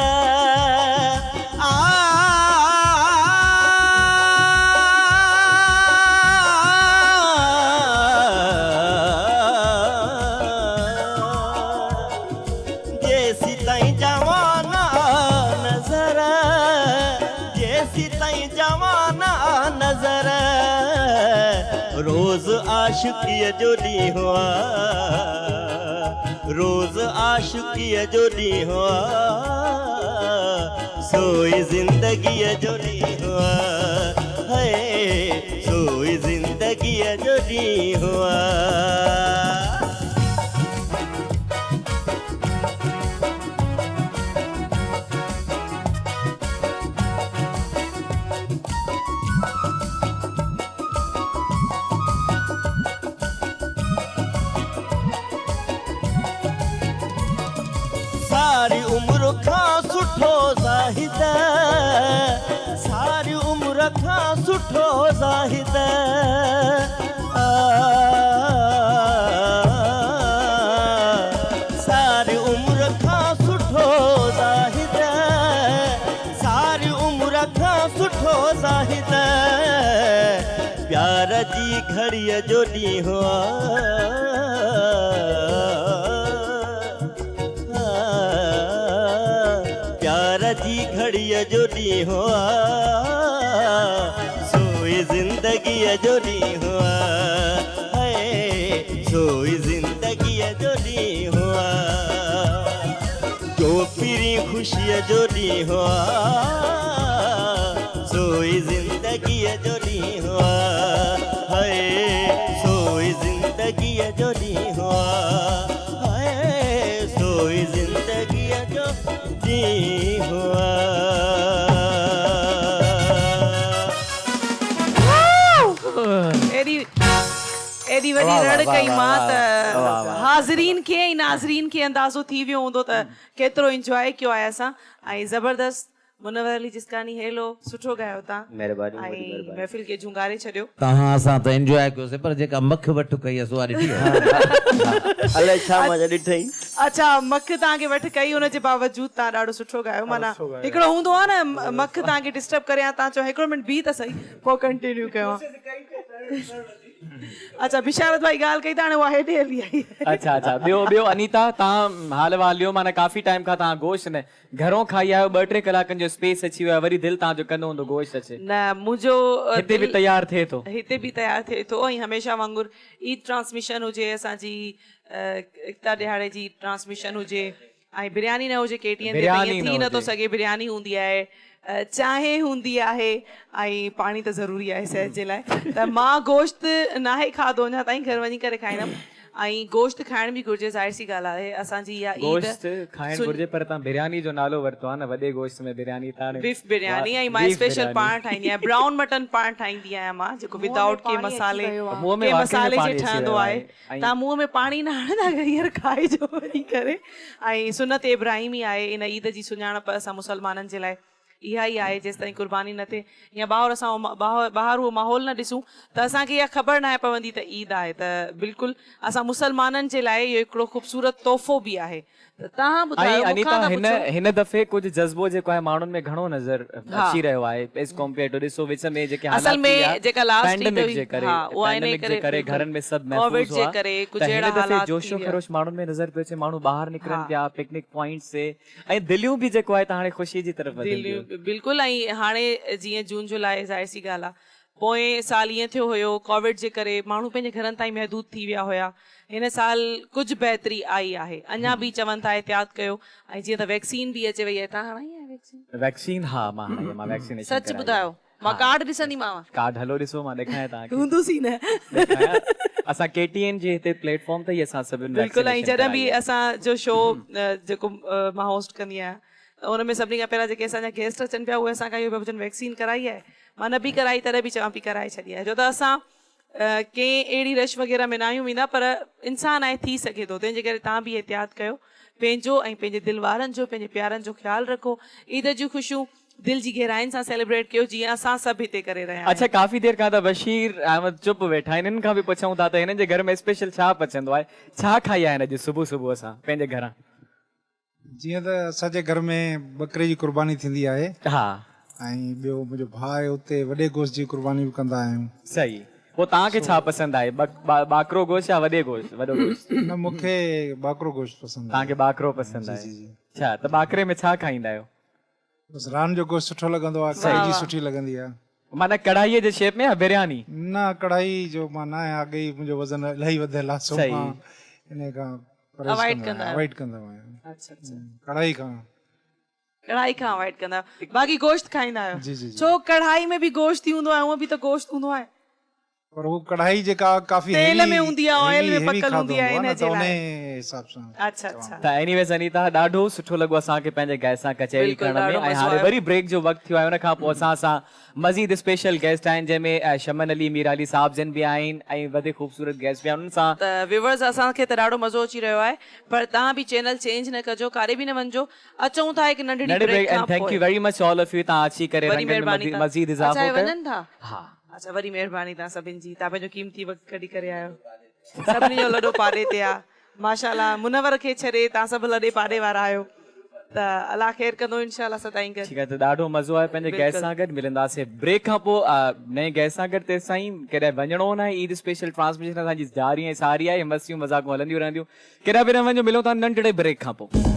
जैसी ताईं जवान आ नजर, जैसी ताईं जवान आ नजर। रोज आशिकीअ जो ॾींहुं रोज आशिकीअ जो ॾींहुं सोई ज़िंदगीअ जो ॾींहुं है, सोई ज़िंदगीअ जो ॾींहुं सारी उम्र खां सुठो ज़ाहिद, सारी उम्र खां सुठो ज़ाहिद सारी उम्र खां सुठो ज़ाहिद, सारी उम्र खां सुठो ज़ाहिद। प्यार जी घड़ीअ जो ॾींहुं जी घड़ीअ जो ॾींहुं सोई ज़िंदगीअ जो ॾींहुं है, सोई ज़िंदगीअ जो ॾींहुं जो पिरी ख़ुशीअ जो ॾींहुं सोई ज़िंदगीअ जो ॾींहुं है, सोई ज़िंदगीअ जो ॾींहुं है, सोई ज़िंदगीअ जो एडी वॾी रड़ कई मां त हाज़रीन खे ऐं नाज़रीन खे अंदाज़ो थी वियो हूंदो त केतिरो इंजॉय कयो आहे असां ऐं ज़बरदस्त। मुनव्वर अली जिस्कानी हेलो, सुठो ॻायो तव्हां ऐं महफ़िल खे झुंगारे छॾियो। तव्हां असां त एंजॉय कयोसीं पर जेका मख वठ कई आहे सुवारी अलाए छा मज़ा ॾिठई। अच्छा, मख तव्हांखे वठ कई, हुन जे बावजूदु तव्हां ॾाढो सुठो ॻायो। माना हिकिड़ो हूंदो आहे न मख तव्हांखे डिस्टर्ब करे, तव्हां चओ हिकिड़ो मिंट बीह त सही, पोइ कंटिन्यू कयो। अच्छा, बिशारत भाई ॻाल्हि कई त हाणे उहा हेॾे हली आई। अच्छा अच्छा, ॿियो अनीता, तव्हां हाल वालियो माना काफ़ी टाइम खां तव्हां गोश्त न घरों खाई आहियो, 2-3 कलाकनि जो स्पेस अची वियो आहे, वरी दिलि तव्हांजो कंदो हूंदो गोश्त अचे। न, मुंहिंजो हिते बि तयारु थिए थो, हिते बि तयारु थिए थो। ऐं हमेशह वांगुरु ईद ट्रांसमिशन हुजे, असांजी एकता ॾियारे जी ट्रांसमिशन हुजे ऐं बिरयानी न हुजे, KTN ते थी नथो सघे, बिरयानी हूंदी आहे, चांहि हूंदी आहे ऐं पाणी त ज़रूरी आहे सिहत जे लाइ। त मां गोश्त नाहे खाधो अञा ताईं, घर वञी करे खाईंदमि। ऐं गोश्त खाइण बि घुरिजे, ज़ाहिर सी ॻाल्हि आहे असांजी इहा गोश्त खाइण घुरिजे, पर तव्हां बिरयानी जो नालो वरितो आहे न, वॾे गोश्त में बिरयानी, बीफ बिरयानी। ऐं मां स्पेशल पाण ठाहींदी आहियां, ब्राउन मटन पाण ठाहींदी आहियां मां, जेको विदाउट के मसाले जे ठहंदो आहे। तव्हां मुंहं में पाणी न हणंदा, हींअर खाइजो वञी करे। ऐं सुनत इब्राहिमी आहे, इन ईद जी सुञाणप असां मुसलमाननि जे लाइ इहा ई आहे। जेसि ताईं कुर्बानी न थिए या ॿाहिरि असां ॿाहिरि उहो माहौल न ॾिसूं त असांखे इहा ख़बर न पवंदी त ईद आहे। त बिल्कुलु असां मुसलमाननि जे लाइ इहो हिकिड़ो ख़ूबसूरत तोहफ़ो बि आहे। तव्हां ॿुधायो ऐं अनीता मूंखां था हिन पुछो। हिन दफ़े कुझु जज़्बो जेको आहे माण्हुनि में घणो नज़र अची रहियो आहे एज़ कम्पेयर टू ॾिसो विच में जेके असल में जेका लास्ट पैंडेमिक जे करे पैंडेमिक जे करे घरनि में सभु कोविड महफ़ूज़ जे हुआ करे त कुझु हिन अहिड़ा दफ़े हालात जोशो थी विया। ख़रोश माण्हुनि में नज़र पियो अचे माण्हू ॿाहिरि निकिरनि पिया पिकनिक पॉइंट से ऐं दिलियूं बि जेको आहे त हाणे ख़ुशी जी तरफ़ वधनि थियूं। बिल्कुलु ऐं हाणे जीअं जून जुलाई ज़ाहिर सी ॻाल्हि आहे पोएं साल ईअं थियो हुयो कोविड जे करे माण्हू पंहिंजे घरनि ताईं महदूद थी विया हुया हिन साल कुझु बहितरी आई आहे अञा बि चवनि था एहतियात कयो ऐं जीअं त वैक्सीन बि अचे वई आहे तव्हां हणाई आहे वैक्सीन वैक्सीन हा मां हणाई आहे, मां वैक्सीनेशन सच ॿुधायो मां कार्ड ॾिसंदीमांव कार्ड हलो ॾिसो मां ॾेखारियां तव्हांखे हूंदुसि ई न ॾेखारियां। असां KTN जे हिते प्लेटफॉर्म ते ई असां सभिनि बिल्कुलु ऐं जॾहिं बि असांजो शो जेको मां होस्ट कंदी आहियां उन में सभिनी खां पहिरियां जेके असांजा गेस्ट अचनि पिया उहे असांखां इहो पिया पुछनि वैक्सीन कराई आहे मां न बि कराई तॾहिं बि चवां पई कराए छॾी आहे छो त असां कंहिं अहिड़ी रश वग़ैरह में न आहियूं वेंदा पर इंसानु आहे थी सघे थो तंहिंजे करे तव्हां बि एहतियात कयो पंहिंजो ऐं पंहिंजे दिलि वारनि जो पंहिंजे प्यारनि जो ख़्यालु रखो ईद जूं ख़ुशियूं दिल जी गहराइनि सां सेलिब्रेट कयो जीअं असां सभु हिते करे रहिया आहियूं। अच्छा काफ़ी देर खां त बशीर अहमद चुप वेठा आहिनि हिननि खां बि पुछूं था त हिननि जे घर में स्पेशल छा पचंदो आहे छा खाई आहे हिन अॼु सुबुह सुबुह असां पंहिंजे घरां जीअं त असांजे घर में बकरे जी कुर्बानी थींदी आहे हा ऐं ॿियो मुंहिंजो भाउ आहे उते वॾे गोश्त जी कुर्बानी बि कंदा आहियूं। सही पोइ तव्हांखे छा पसंदि आहे बाकरो गोश्त या वॾे गोश्त वॾो गोश्त न मूंखे बाकरो गोश्त पसंदि आहे। तव्हांखे बाकरो पसंदि आहे अच्छा त बाकरे में छा खाईंदा आहियो बसि रान जो गोश्त सुठो लॻंदो आहे कढ़ी सुठी लॻंदी आहे माना कढ़ाईअ जे शेप में या बिरयानी न कढ़ाई जो मां न आहे अॻे ई मुंहिंजो वज़न इलाही वधियल आहे सो सही। मां इन खां अवॉइड कंदा आहियो। अवॉइड कंदो आहियां अच्छा अच्छा कढ़ाई खां कढ़ाई खां अवॉइड कंदा आहियो बाक़ी गोश्त खाईंदा आहियो जी, जी, जी। छो कढ़ाई में बि गोश्त ई हूंदो आहे हूअं बि त गोश्त हूंदो आहे पर वो कढ़ाई जेका काफ़ी तेल heavy- में हूंदी आहे, ऑयल में heavy- heavy पकल हूंदी खाधो आहे, हूंदो इन न, जे त लाइ। उन हिसाब सां अच्छा अच्छा त एनीवेज़ अनीता ॾाढो सुठो लॻो असांखे पंहिंजे गैस सां कचहरी बिल्कुलु, करण में ॾाढो ऐं मज़ो हाणे आयो। वरी ब्रेक जो वक़्तु थियो आहे हुन खां पोइ असां सां मज़ीद स्पेशल गेस्ट आहिनि जंहिंमें शमन अली मीर अली साहब जन बि आहिनि ऐं वधीक ख़ूबसूरत गेस्ट बि आहिनि उन्हनि सां त व्यूवर्स असांखे त ॾाढो मज़ो अची रहियो आहे पर तव्हां बि चैनल चेंज न कजो काॾे बि न वञिजो अचूं था हिकु नंढड़ी नंढे ब्रेक ब्रेक खां एंड थैंक पोइ U very much all of U तव्हां अची करे वरी रंगनि में महिरबानी मज़ीद अच्छा इज़ाफ़ो हे कयो वञनि था हा अच्छा वरी महिरबानी तव्हां सभिनि जी तव्हां पंहिंजो क़ीमती वक़्तु कढी करे आयो सभिनी जो लॾो पाड़े ते आहे माशाल्लाह मुनवर खे छॾे तव्हां सभु लॾे पाड़े वारा आहियो त अलाह ख़ैर कंदो इंशाल्लाह सदाईं गॾु ठीकु आहे त ॾाढो मज़ो आहे पंहिंजे गैस सां गॾु मिलंदासीं ब्रेक खां पोइ नए गैस सां गॾु तेसि ताईं कॾहिं वञिणो न आहे ईद स्पेशल ट्रांसमिशन असांजी जारी ऐं सारी आहे मस्तियूं मज़ाक़ूं हलंदियूं रहंदियूं केॾा बि न वञो मिलूं था नंढड़े ब्रेक खां पोइ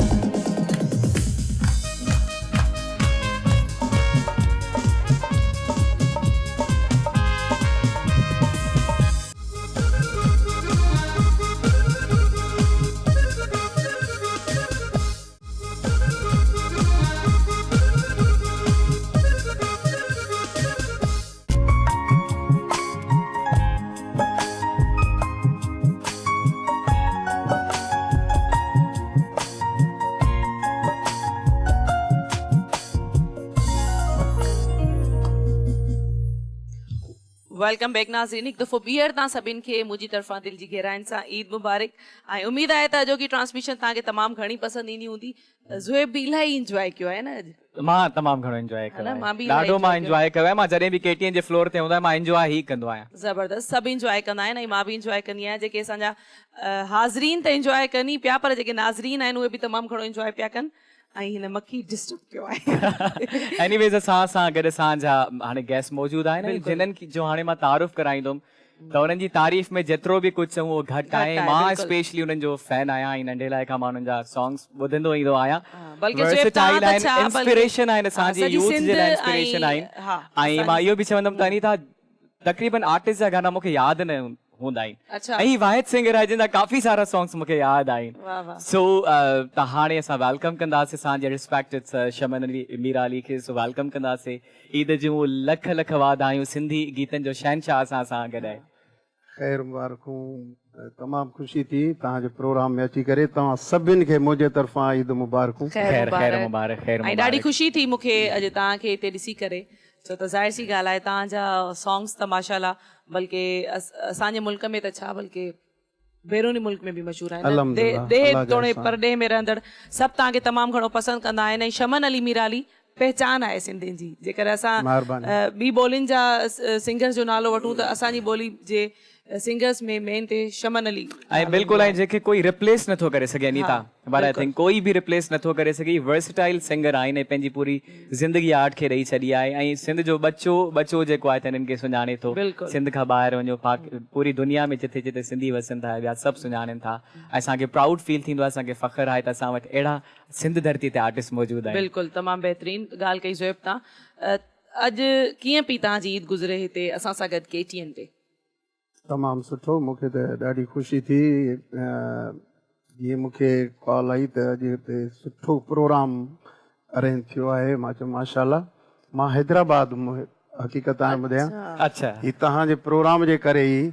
वेलकम बैक नाज़रीन हिकु दफ़ो ॿीहर तव्हां सभिनि खे मुंहिंजी तरफ़ां दिलि जी गहराइनि सां ईद मुबारक ऐं उमेद आहे त अॼोकी ट्रांसमिशन तव्हांखे तमामु घणी पसंदि ईंदी हूंदी ज़ुएब बि इलाही इंजॉय कयो आहे न अॼु मां तमामु घणो इंजॉय हा न, मां बि कयो आहे इलाही ॾाढो मां enjoy इंजॉय कयो आहे मां जॾहिं बि KTN जे फ्लोर ते हूंदो आहे मां इंजॉय ई कंदो आहियां ज़बरदस्त सभु इंजॉय कंदा आहिनि ऐं मां बि इंजॉय कंदी आहियां जेके असांजा हाज़रीन त इंजॉय कनि पिया पर जेके नाज़रीन आहिनि उहे बि तमामु घणो इंजॉय पिया कनि ऐं हिन मक्खी डिस्टर्ब कयो आहे एनीवेज़ असां सां गॾु असांजा हाणे गेस्ट मौजूदु आहिनि जिन्हनि जो हाणे मां तारुफ़ कराईंदुमि त हुननि जी तारीफ़ में जेतिरो बि कुझु चऊं उहो घटि आहे आहे, मां बिल्कुलु। स्पेशली हुननि जो फैन आहियां ऐं नंढे लाइ खां मां हुननि जा सॉन्ग्स ॿुधंदो ईंदो आहियां बल्कि ज़ुएब तव्हां त छा, बल्कि- इंस्पिरेशन आहिनि असांजी सॼी यूथ सिंध जे लाइ ऐं- इंस्पिरेशन आहिनि हा, ऐं मां इहो बि चवंदुमि त अनीता तक़रीबन आर्टिस्ट जा गाना मूंखे यादि न हूंदा आहिनि अच्छा ऐं वाहिद सिंगर आहे जिन जा काफ़ी सारा सॉन्ग्स मूंखे यादि आहिनि वाह वाह सो त हाणे असां वेलकम कंदासीं असांजे रिस्पेक्टेड शमन अली मीरा अली खे सो वेलकम कंदासीं ईद जूं लख लख वाधायूं सिंधी गीतनि जो शहनशाह असां सां गॾु आहे ख़ैर मुबारकूं तमामु ख़ुशी थी तव्हांजे प्रोग्राम में अची करे तव्हां सभिनि खे मुंहिंजे तरफ़ां ईद मुबारकूं ख़ैर ख़ैर मुबारक ख़ैर ऐं ॾाढी मुबारक ख़ुशी थी मूंखे अॼु तव्हांखे हिते ॾिसी करे छो त ज़ाहिर सी ॻाल्हि आहे तव्हांजा सॉन्ग्स त माशाल्लाह बल्कि असांजे मुल्क में त छा बल्कि बैरूनी मुल्क में बि मशहूर आहिनि अल्हम्दुलिल्लाह, देह अल्लाह जा तोड़े एहसान। परॾे में रहंदड़ सभु तव्हांखे तमामु घणो पसंदि कंदा आहिनि ऐं शमन अली मीरा अली पहचान आहे सिंधियुनि जी जेकर असां महिरबानी। ॿी ॿोलियुनि जा सिंगर जो नालो वठूं त असांजी ॿोली जे सिंगर्स में मेन ते शमन अली ऐं बिल्कुलु ऐं जेके कोई रिप्लेस नथो करे सघे अनीता बट आई थिंक कोई बि रिप्लेस नथो करे सघे वर्सटाइल सिंगर आहिनि ऐं पंहिंजी पूरी ज़िंदगी आर्ट खे ॾेई छॾी आहे ऐं सिंध जो बच्चो जेको आहे त हिननि खे सुञाणे थो सिंध खां ॿाहिरि वञो पूरी दुनिया में जिथे जिथे सिंधी वसनि था ॿिया सभु सुञाणनि था ऐं असांखे प्राउड फील थींदो आहे असांखे फ़ख़्रु आहे त असां वटि अहिड़ा सिंध धरती ते आर्टिस्ट मौजूदु आहिनि बिल्कुलु तमामु बहितरीन ॻाल्हि कई ज़ोएब तव्हां अॼु कीअं पई तव्हांजी ईद गुज़रे हिते असां सां गॾु KTN ते तमामु सुठो मूंखे त ॾाढी ख़ुशी थी जीअं मूंखे कॉल आई त अॼु हिते सुठो प्रोग्राम अरेंज थियो आहे मां चयो माशाल्लाह मां हैदराबाद हक़ीक़त हाणे ॿुधायां अच्छा ही तव्हांजे प्रोग्राम जे करे ई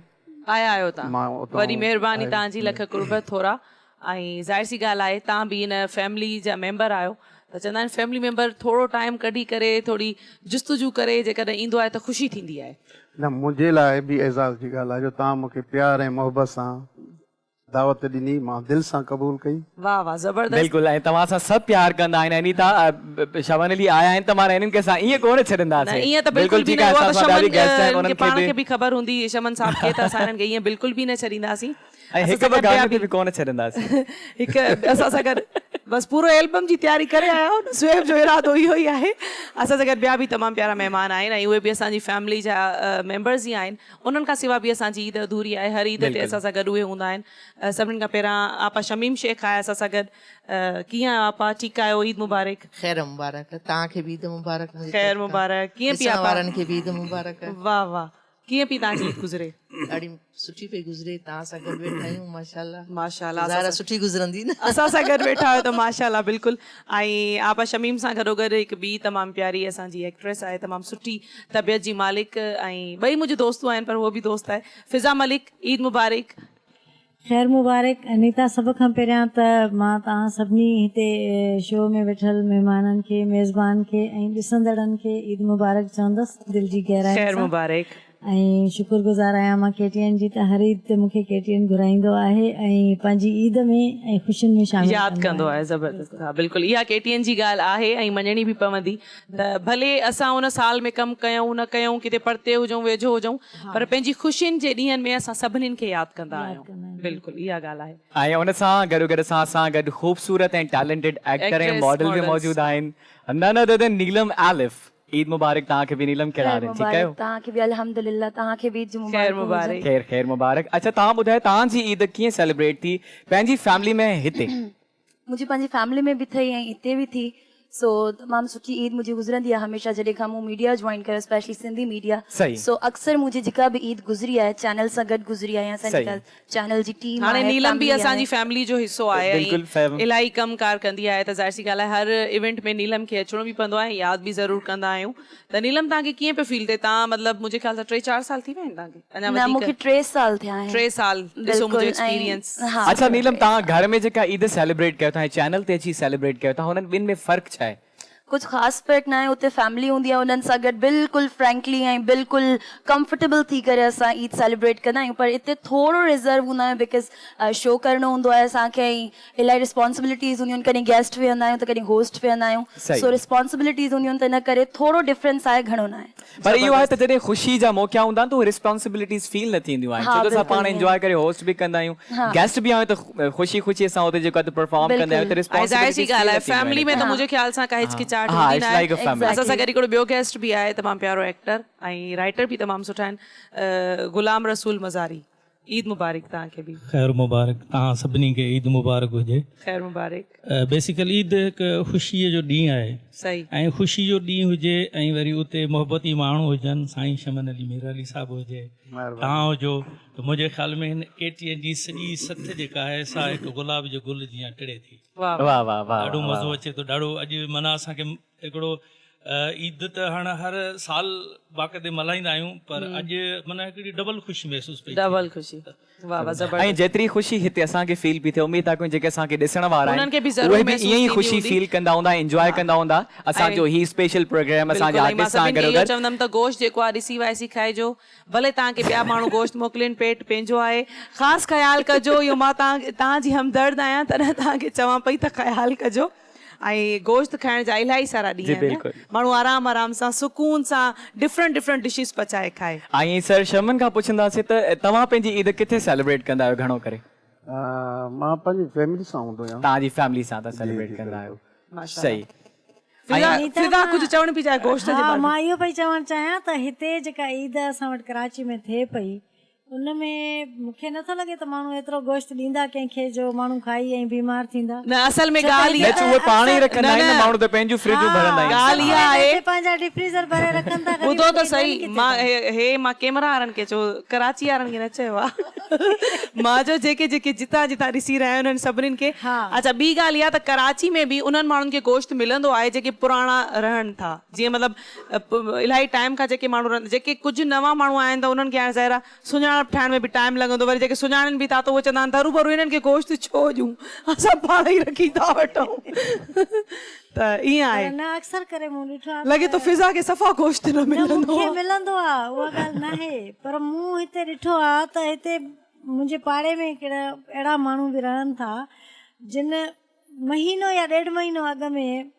आया आहियो तव्हां वॾी महिरबानी तव्हांजी लख कुर्बत थोरा ऐं ज़ाहिर सी ॻाल्हि आहे तव्हां बि हिन फैमिली जा मेंबर आहियो त चवंदा आहिनि फैमिली मेंबर थोरो टाइम कढी करे थोरी जुस्तजू करे जेकॾहिं ईंदो आहे त ख़ुशी थींदी आहे न मुंहिंजे लाइ बि एज़ाज़ जी ॻाल्हि आहे जो तव्हां मूंखे प्यार ऐं मोहबत सां दावत ॾिनी मां दिलि सां क़बूल कई वाह वाह ज़बरदस्त बिल्कुलु ऐं तव्हां सां सभु प्यार कंदा आहिनि अनीता शमन अली आया आहिनि त मां हिननि खे असां ईअं कोन छॾंदासीं ईअं त बिल्कुलु बि न उहा त शमन पाण खे बि ख़बर हूंदी शमन साहब खे त असां हिननि खे ईअं बिल्कुल बि न छॾींदासीं ऐं हिकु ॿ ॻाल्हि बि कोन छॾंदासीं हिकु असां सां गॾु बसि पूरो एल्बम जी तयारी करे आया आहियो ज़ोएब जो इरादो इहो ई आहे असां सां गॾु ॿिया बि तमामु प्यारा महिमान आहिनि ऐं उहे बि असांजी फैमिली जा मेंबर्स ई आहिनि उन्हनि खां सवाइ बि असांजी ईद अधूरी आहे हर ईद ते असां सां गॾु उहे हूंदा आहिनि सभिनीनि खां पहिरां आपा शमीम शेख आहे असां सां गॾु कीअं आपा ठीकु आहियो ईद मुबारक ख़ैर मुबारक तव्हांखे बि ईद मुबारक ख़ैर मुबारक कीअं पई आपा वारनि खे बि ईद मुबारक वाह वाह कीअं पई तव्हांजी ईद गुज़रे ॾाढी सुठी पई गुज़रे तव्हां सां गॾु वेठा आहियूं माशाल्लाह माशाल्लाह सुठी गुज़रंदी न असां सां गॾु वेठा आहियो त माशाल्लाह बिल्कुलु ऐं आपा शमीम सां गॾोगॾु हिकु ॿी तमामु प्यारी असांजी एक्ट्रेस आहे तमामु सुठी तबियत जी मालिक ऐं ॿई मुंहिंजी दोस्तूं आहिनि पर उहो बि दोस्त आहे फिज़ा मलिक ईद मुबारक ख़ैर मुबारक अनीता सभ खां पहिरियां त मां तव्हां सभिनी हिते शो में वेठल महिमाननि खे मेज़बान खे ऐं ॾिसंदड़नि खे ईद मुबारक चवंदसि दिलि जी गहराई ख़ैर मुबारक ऐं शुक्रगुज़ार आहियां मां KTN जी त हर ईद ते मूंखे KTN घुराईंदो आहे ऐं पंहिंजी ईद में ऐं ख़ुशियुनि में शामिल यादि कंदो आहे ज़बरदस्त हा बिल्कुलु इहा KTN जी ॻाल्हि आहे ऐं मञणी बि पवंदी त भले असां उन साल में कमु कयूं न कयूं किथे परते हुजूं वेझो हुजूं पर पंहिंजी ख़ुशियुनि जे ॾींहंनि में असां सभिनीनि खे यादि कंदा आहियूं बिल्कुलु इहा ॻाल्हि आहे ऐं उन सां गॾोगॾु असां गॾु ख़ूबसूरत ऐं टैलेंटेड एक्टर ऐं मॉडल बि मौजूदु आहिनि none other than Neelam Alif Eid मुबारक तव्हांखे बि नीलम कहिड़ा ठीकु आहियो तव्हांखे बि अल्हम्दुलिल्लाह तव्हांखे बि ईद मुबारक ख़ैर मुबारक अच्छा तव्हां ॿुधायो तव्हांजी ईद कीअं सेलिब्रेट थी पंहिंजी फैमिली में हिते मुंहिंजी पंहिंजी फैमिली में बि थी ऐं हिते बि थी सो तमामु सुठी ईद मुंहिंजी गुज़रंदी आहे हमेशह जॾहिं खां मूं मीडिया जॉइन कयो स्पेशली सिंधी मीडिया सो अक्सर मुंहिंजी जेका बि ईद गुज़री आहे चैनल सां गॾु गुज़री आहे असांजी चैनल जी टीम हाणे नीलम बि असांजी फैमिली जो हिसो आहे इलाही कमकार कंदी आहे त ज़ाहिर सी ॻाल्हि आहे हर इवेंट में नीलम खे अचिणो बि पवंदो आहे यादि बि ज़रूरु कंदा आहियूं त नीलम तव्हांखे कीअं पियो फील थिए तव्हां मतिलबु मुंहिंजे ख़्याल सां 3-4 साल थी विया आहिनि तव्हांखे अञा मूंखे 3 साल थिया आहिनि 3 साल ॾिसो मुंहिंजो एक्सपीरियंस अच्छा नीलम तव्हां घर में जेका ईद सेलिब्रेट कयो था चैनल ते अची सेलिब्रेट कयो था हुननि ॿिनि में फ़र्क़ु छा आहे कुछ ख़ासि फ़र्क़ु न आहे उते फैमिली हूंदी आहे उन्हनि सां गॾु बिल्कुलु फ्रैंकली ऐं बिल्कुलु कंफर्टेबल थी करे असां ईद सेलिब्रेट कंदा आहियूं पर हिते थोरो रिज़र्व हूंदा आहियूं बिकॉज़ शो करणो हूंदो आहे असांखे ऐं इलाही रिस्पॉन्सिबिलिटीज़ हूंदियूं आहिनि कॾहिं गेस्ट वेहंदा आहियूं त कॾहिं होस्ट वेहंदा आहियूं सो रिस्पॉन्सिबिलिटीज़ हूंदियूं आहिनि त इन करे थोरो डिफरेंस आहे घणो न आहे पर इहो आहे त जॾहिं ख़ुशी जा मौक़ा हूंदा आहिनि त उहे रिस्पॉन्सिबिलिटीज़ फील न थींदियूं आहिनि छो त असां पाण एंजॉय करे होस्ट बि कंदा आहियूं गेस्ट बि आहियूं त ख़ुशी ख़ुशी सां हुते जेको परफॉर्म कंदा आहियूं त रिस्पॉन्सिबिलिटी फैमिली में त मुंहिंजे ख़्याल सां का हिचकिचाहट हूंदी न आहे असां सां गॾु हिकिड़ो ॿियो गेस्ट बि आहे तमामु प्यारो एक्टर ऐं राइटर बि तमामु सुठा आहिनि गुलाम रसूल मज़ारी ईद मुबारक तव्हांखे बि ख़ैर मुबारक तव्हां सभिनी खे ईद मुबारक हुजे ख़ैर मुबारक बेसिकली ईद हिकु ख़ुशीअ जो ॾींहुं आहे सही ऐं ख़ुशी जो ॾींहुं हुजे ऐं वरी उते मोहबती माण्हू हुजनि साईं शमन अली मीर अली साहिबु हुजे तव्हां हुजो त मुंहिंजे ख़्याल में हिन KTN जी सॼी सथ जेका आहे सा हिकु गुलाब जो गुल जीअं टिड़े थी ॾाढो मज़ो अचे थो ॾाढो अॼु माना असांखे हिकिड़ो ईद त हाणे हर साल बाक़ाइदे मल्हाईंदा आहियूं पर अॼु माना हिकिड़ी डबल ख़ुशी महसूसु पई डबल ख़ुशी ऐं जेतिरी ख़ुशी हिते असांखे फील पई थिए उमेद आहे कोई जेके असांखे ॾिसण वारा आहिनि उहे बि ईअं ई ख़ुशी फील कंदा हूंदा एंजॉय कंदा हूंदा असांजो ही स्पेशल प्रोग्राम असांजे आर्टिस्ट सां गॾु चवंदमि त गोश्त जेको आहे ॾिसी वाइसी खाइजो भले तव्हांखे ॿिया माण्हू गोश्त मोकिलीनि पेट पंहिंजो आहे ख़ासि ख़्यालु कजो इहो मां तव्हांजी हमदर्द आहियां तॾहिं तव्हांखे चवां पई त ख़्यालु कजो ऐं गोश्त खाइण जा इलाही सारा ॾींहं आहिनि बिल्कुलु। माण्हू आराम आराम सां सुकून सां डिफरेंट डिशिस पचाए खाए ऐं सर शर्मन खां पुछंदासीं त तव्हां पंहिंजी ईद किथे सेलिब्रेट कंदा आहियो घणो करे मां पंहिंजी फैमिली सां हूंदो आहियां तव्हांजी फैमिली सां था सेलिब्रेट कंदा आहियो सही फिदा कुझु चवण पई चाहे गोश्त जे हा बारे में मां इहो पई चवणु चाहियां त हिते जेका ईद असां वटि कराची में थिए पई उनमें मूंखे नथो लॻे त माण्हू एतिरो गोश्त ॾींदा कंहिंखे जो माण्हू खाई ऐं बीमार थींदा न असल में ॻाल्हि न उहे पाण ई रखंदा आहिनि माण्हू त पंहिंजूं फ्रिजूं भरंदा आहिनि ॻाल्हि इहा आहे पंहिंजा डीप फ्रीज़र भरे रखनि था ॿुधो त सही मां कैमरा वारनि खे चयो कराची वारनि खे न चयो आहे मां जो जेके जितां ॾिसी रहिया आहिनि उन्हनि सभिनीनि खे अच्छा ॿी ॻाल्हि इहा त कराची में बि उन्हनि माण्हुनि खे गोश्त मिलंदो आहे जेके पुराणा रहनि था जीअं मतिलबु इलाही टाइम खां जेके माण्हू रहनि जेके कुझु नवां माण्हू आहिनि त उन्हनि खे हाणे ज़ाहिर आहे सुञाणप ठाहिण में बि टाइम लॻंदो वरी जेके सुञाणनि बि था त उहे चवंदा आहिनि दरू भरू हिननि खे गोश्त छो ॾियूं असां पाण ई रखी था वठूं त ईअं आहे न अक्सर करे मूं ॾिठो आहे लॻे थो फिज़ा खे सफ़ा गोश्त न मिलंदो मूंखे मिलंदो आहे उहा ॻाल्हि न आहे पर मूं हिते ॾिठो आहे त हिते मुंहिंजे पाड़े में कहिड़ा अहिड़ा माण्हू बि रहनि था जिन महीनो या 1.5 महीनो अॻु में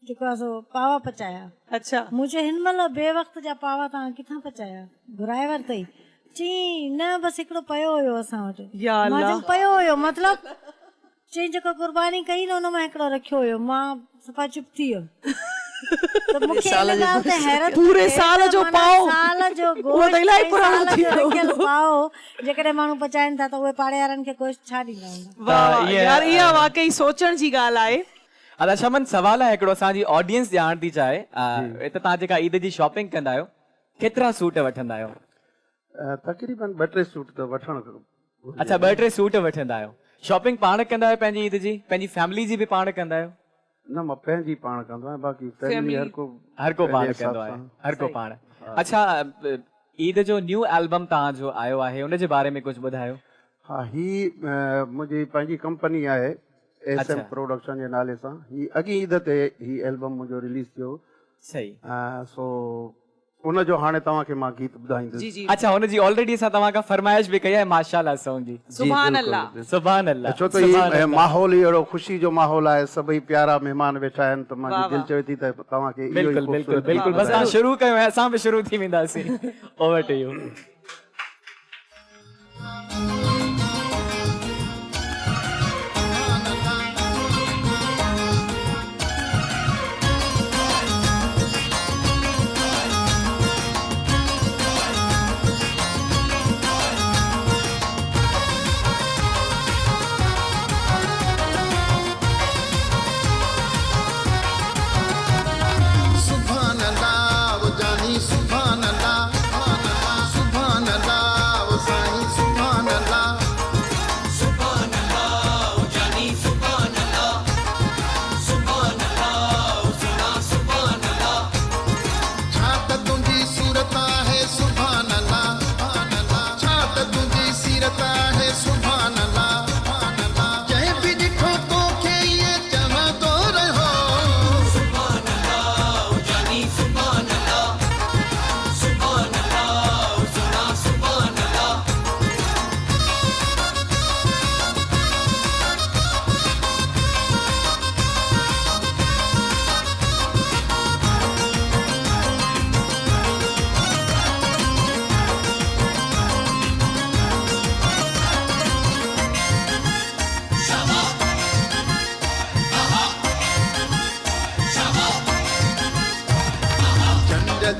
जेको आहे सो पावा पचाया अच्छा मूं चयो हिन महिल बे वक़्त जा पावा तव्हां किथां पचाया घुराए वरितई चई न बसि हिकिड़ो पियो हुयो असां वटि मां चयो पियो हुयो मतिलबु चई जेको कुर्बानी कई न हुन मां हिकिड़ो रखियो हुयो मां सफ़ा चुप थी वियुमि पूरे साल जो पाओ साल जो पाओ जेकॾहिं माण्हू पचाइनि था त उहे पाड़े वारनि खे गोश्त छा ॾींदा हूंदा यार इहा वाकई सोचण जी ॻाल्हि आहे अच्छा शमन सवाल आहे हिकिड़ो असांजी ऑडियंस ॼाण थी चाहे हिते तव्हां जेका ईद जी शॉपिंग कंदा आहियो केतिरा सूट वठंदा आहियो तक़रीबन 2-3 सूट त वठण अच्छा 2-3 सूट वठंदा आहियो शॉपिंग पाण कंदा आहियो पंहिंजी ईद जी पंहिंजी फैमिली जी बि पाण कंदा आहियो न मां पंहिंजी पाण कंदो आहियां बाक़ी फैमिली हर को पाण कंदो आहे हर को पाण अच्छा ईद जो न्यू एल्बम तव्हांजो आयो आहे उन जे बारे में कुझु ॿुधायो हा ही मुंहिंजी पंहिंजी कंपनी आहे एसएम प्रोडक्शन जे नाले सां ही अॻी ईद ते ही एल्बम मुंहिंजो रिलीज़ थियो सही सो उनजो हाणे तव्हांखे मां गीत ॿुधाईंदुसि अच्छा हुनजी ऑलरेडी असां तव्हां खां फरमाइश बि कई आहे माशाल्लाह सॉन्ग जी सुभान अल्लाह सुभान अल्लाह छो त ही माहौल ई अहिड़ो ख़ुशी जो माहौल आहे सभई प्यारा महिमान वेठा आहिनि त मुंहिंजी दिलि चवे थी त तव्हांखे बिल्कुलु बिल्कुलु बिल्कुलु बसि तव्हां शुरू कयो ऐं असां बि शुरू थी वेंदासीं ओवर टू यू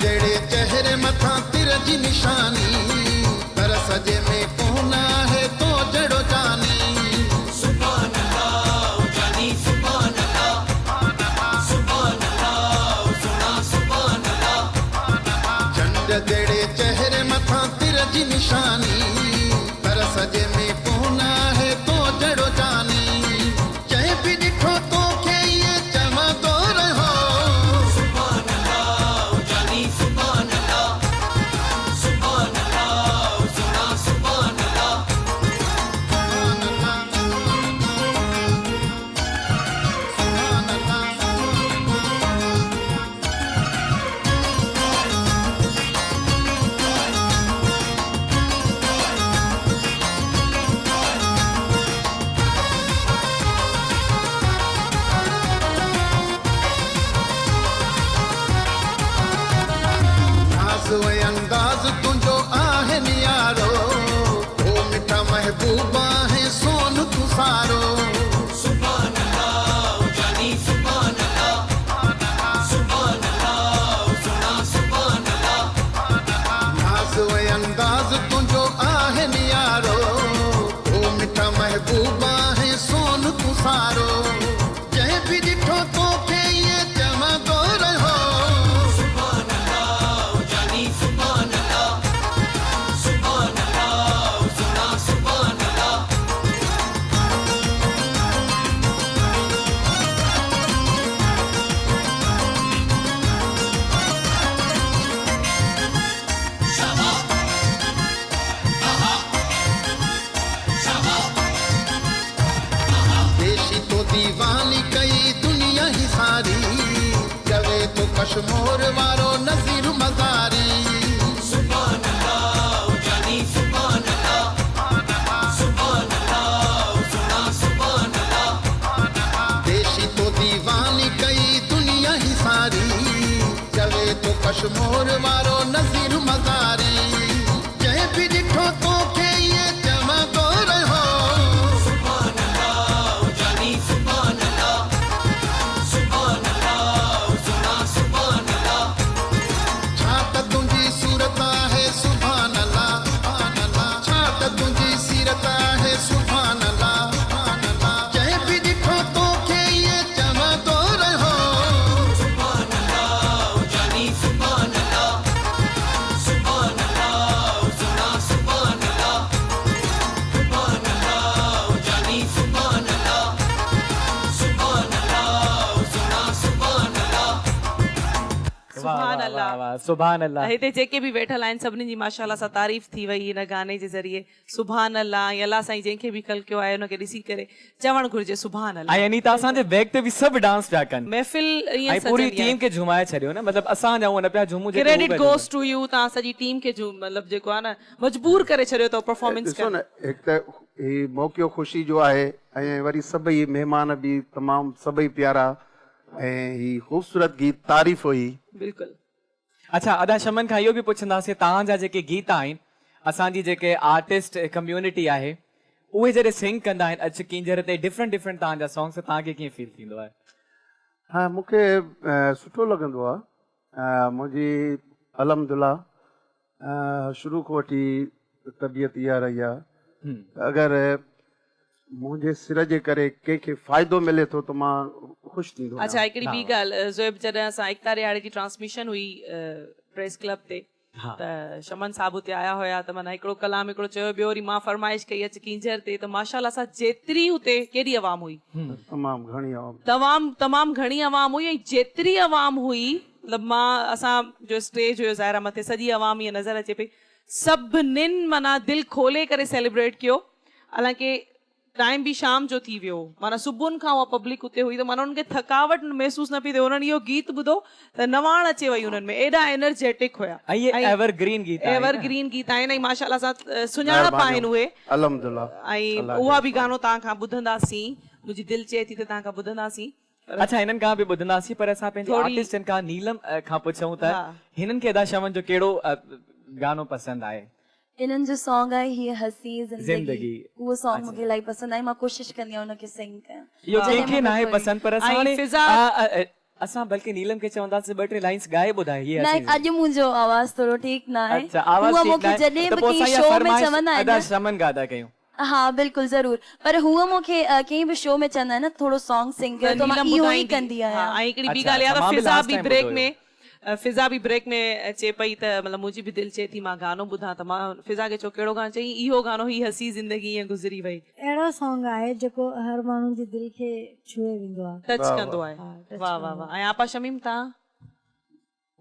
जड़े चेहरे मथा तिर जी निशानी पर सजे में कोना है तो जड़ो जानी सुभान अल्लाह जानी सुभान अल्लाह सुभान अल्लाह सुना सुभान अल्लाह चंद जड़े चेहरे मथा तिर जी निशानी पर सजे में कोना है तो जड़ो जानी चाहे भी दिखो तो के ये चमा तो रहो नाज़ ऐं अंदाज़ तुंहिंजो आहे नियारो, ओ मिठा महबूबा है सोन तूं सारो। सुभान अल्लाह जानी सुभान अल्लाह, सुभान अल्लाह सुना सुभान अल्लाह। नाज़ ऐं अंदाज़ तुंहिंजो आहे नियारो, ओ मिठा महबूबा है सोन तूं सारो। जंहिं बि ॾिठो तोखे इहे चवंदो रहो, सुभान अल्लाह जानी सुभान अल्लाह, सुभान अल्लाह सुना सुभान अल्लाह। देशी तो दीवानी कई दुनिया ही सारी, चवे तो कश्मोर वारो नज़ीर मज़ारी। सुभान अल्लाह जानी सुभान अल्लाह, सुभान अल्लाह सुना सुभान अल्लाह। देशी तो दीवानी कई दुनिया ही सारी, चवे तो कश्मोर वारो नज़ीर मज़ारी। जंहिं बि ॾिठो तोखे इहे चवंदो रहो, सुभान अल्लाह जानी सुभान अल्लाह, सुभान अल्लाह सुना सुभान अल्लाह। छा त तुंहिंजी सूरत आहे सुभान अल्लाह, सुभान अल्लाह। छा त तुंहिंजी सीरत आहे सुभान अल्लाह, सुभान अल्लाह। जंहिं बि ॾिठो तोखे इहे चवंदो रहो, सुभान अल्लाह जानी सुभान अल्लाह, सुभान अल्लाह सुना सुभान अल्लाह। सुभान अल्लाह जानी सुभान अल्लाह, सुभान अल्लाह सुना सुभान अल्लाह। सुभान अल्लाह। सुभान अल्लाह। हिते जेके बि वेठल आहिनि सभिनी जी माशाअल्लाह सां तारीफ़ थी वई हिन गाने जे ज़रिए। सुभान अल्लाह या अल्लाह साईं जंहिंखे बि कल कयो आहे उनखे ॾिसी करे चवणु घुरिजे सुभान अल्लाह। ऐं अनीता असांजे बैक ते बि सभु डांस पिया कनि महफ़िल ईअं ऐं पूरी सजंदी आहे। टीम खे झुमाए छॾियो न, मतिलबु असां जा न पिया झूमूं जेके क्रेडिट हू पिया गोस टू यू, तव्हां सॼी टीम खे मतिलबु जेको आहे न मजबूर करे छॾियो अथव परफॉर्मेंस ॾिसो न, हिकु त ही मौक़ो ख़ुशी जो आहे, ऐं वरी सभई महिमान बि तमामु सभई प्यारा, ऐं ही ख़ूबसूरत गीत तारीफ़ हुई। बिल्कुलु। अच्छा, अदा शमन खां इहो बि पुछंदासीं, तव्हांजा जेके गीत आहिनि, असांजी जेके आर्टिस्ट कम्युनिटी आहे, उहे जॾहिं सिंग कंदा आहिनि अच किंजर ते डिफरेंट डिफरेंट तव्हांजा सॉन्ग्स, तव्हांखे कीअं फील थींदो आहे? हा, मूंखे सुठो लॻंदो आहे। मुंहिंजी अल्हम्दुलिल्लाह शुरू खां वठी तबियत इहा रही आहे, अगरि मुंहिंजे सिर जे करे कंहिंखे फ़ाइदो मिले थो त मां ख़ुशि थींदो आहियां। अच्छा, हिकिड़ी ॿी ॻाल्हि, ज़ोएब जॾहिं असां एकता रिहाड़े जी ट्रांसमिशन हुई प्रेस क्लब ते, त शमन साहब हुते आया हुया, त माना हिकिड़ो कलाम हिकिड़ो चयो, ॿियो वरी मां फरमाइश कई अच किंजर ते, त माशाअल्लाह सां जेतिरी हुते केॾी आवाम हुई, तमामु घणी आवाम, तमामु घणी आवाम हुई, ऐं जेतिरी आवाम हुई मतिलबु मां असां जो स्टेज हुयो ज़ाहिर मथे सॼी आवाम ईअं नज़र अचे पई, सभिनीनि माना दिलि खोले करे सेलिब्रेट कयो। हालांकि टाइम बि शाम जो थी वियो, माना सुबुहनि खां उहा पब्लिक हुते हुई, त माना उन्हनि खे थकावट महसूस न पई थिए। उन्हनि इहो गीत ॿुधो त नवाण अचे वई उन्हनि में, एॾा एनर्जेटिक हुया। एवरग्रीन गीत एवरग्रीन गीत आहिनि, ऐं माशाअल्लाह सां सुञाणप आहिनि उहे। अल्हम्दुलिल्लाह। ऐं उहा बि गानो तव्हां खां ॿुधंदासीं, मुंहिंजी दिलि चए थी त तव्हां खां ॿुधंदासीं। अच्छा, हिननि खां बि ॿुधंदासीं, पर असां पंहिंजे आर्टिस्टनि खां नीलम खां पुछूं त हिननि खे अदा शमन जो कहिड़ो गानो पसंदि आहे? इन्हनि जो सॉन्ग आहे हीअ हसी ज़िंदगी, उहो सॉन्ग मूंखे इलाही पसंदि आहे, मां कोशिशि कंदी आहियां उनखे सिंग कयां। इहो कंहिंखे न आहे पसंदि, पर असां बल्कि नीलम खे चवंदासीं ॿ टे लाइन्स ॻाए ॿुधाए। हीअ न, अॼु मुंहिंजो आवाज़ थोरो ठीकु न आहे, अच्छा, आवाज़ हूअ ठीकु मूंखे न आहे, जॾहिं त बि पोइ कंहिं असां शो इहा में फरमाइश चवंदा अदा आहिनि, शमन गा अदा कयूं। हा बिल्कुलु ज़रूर, पर हूअ मूंखे कंहिं बि शो में चवंदा आहिनि न थोरो सॉन्ग सिंग कयो, त मां इहो ई कंदी आहियां। ऐं हिकिड़ी ॿी ॻाल्हि आहे, फिज़ा बि ब्रेक में फिज़ा बि ब्रेक में चए पई त मतिलबु मुंहिंजी बि दिलि चए थी मां गानो ॿुधां, त मां फिज़ा खे चयो कहिड़ो गानो, चई इहो गानो, ही हसी ज़िंदगी ईअं गुज़री वई। अहिड़ो सॉन्ग आहे जेको हर माण्हू जी दिलि खे छुए वेंदो आहे, टच कंदो आहे। वाह वाह वाह। ऐं आपा शमीम तव्हां?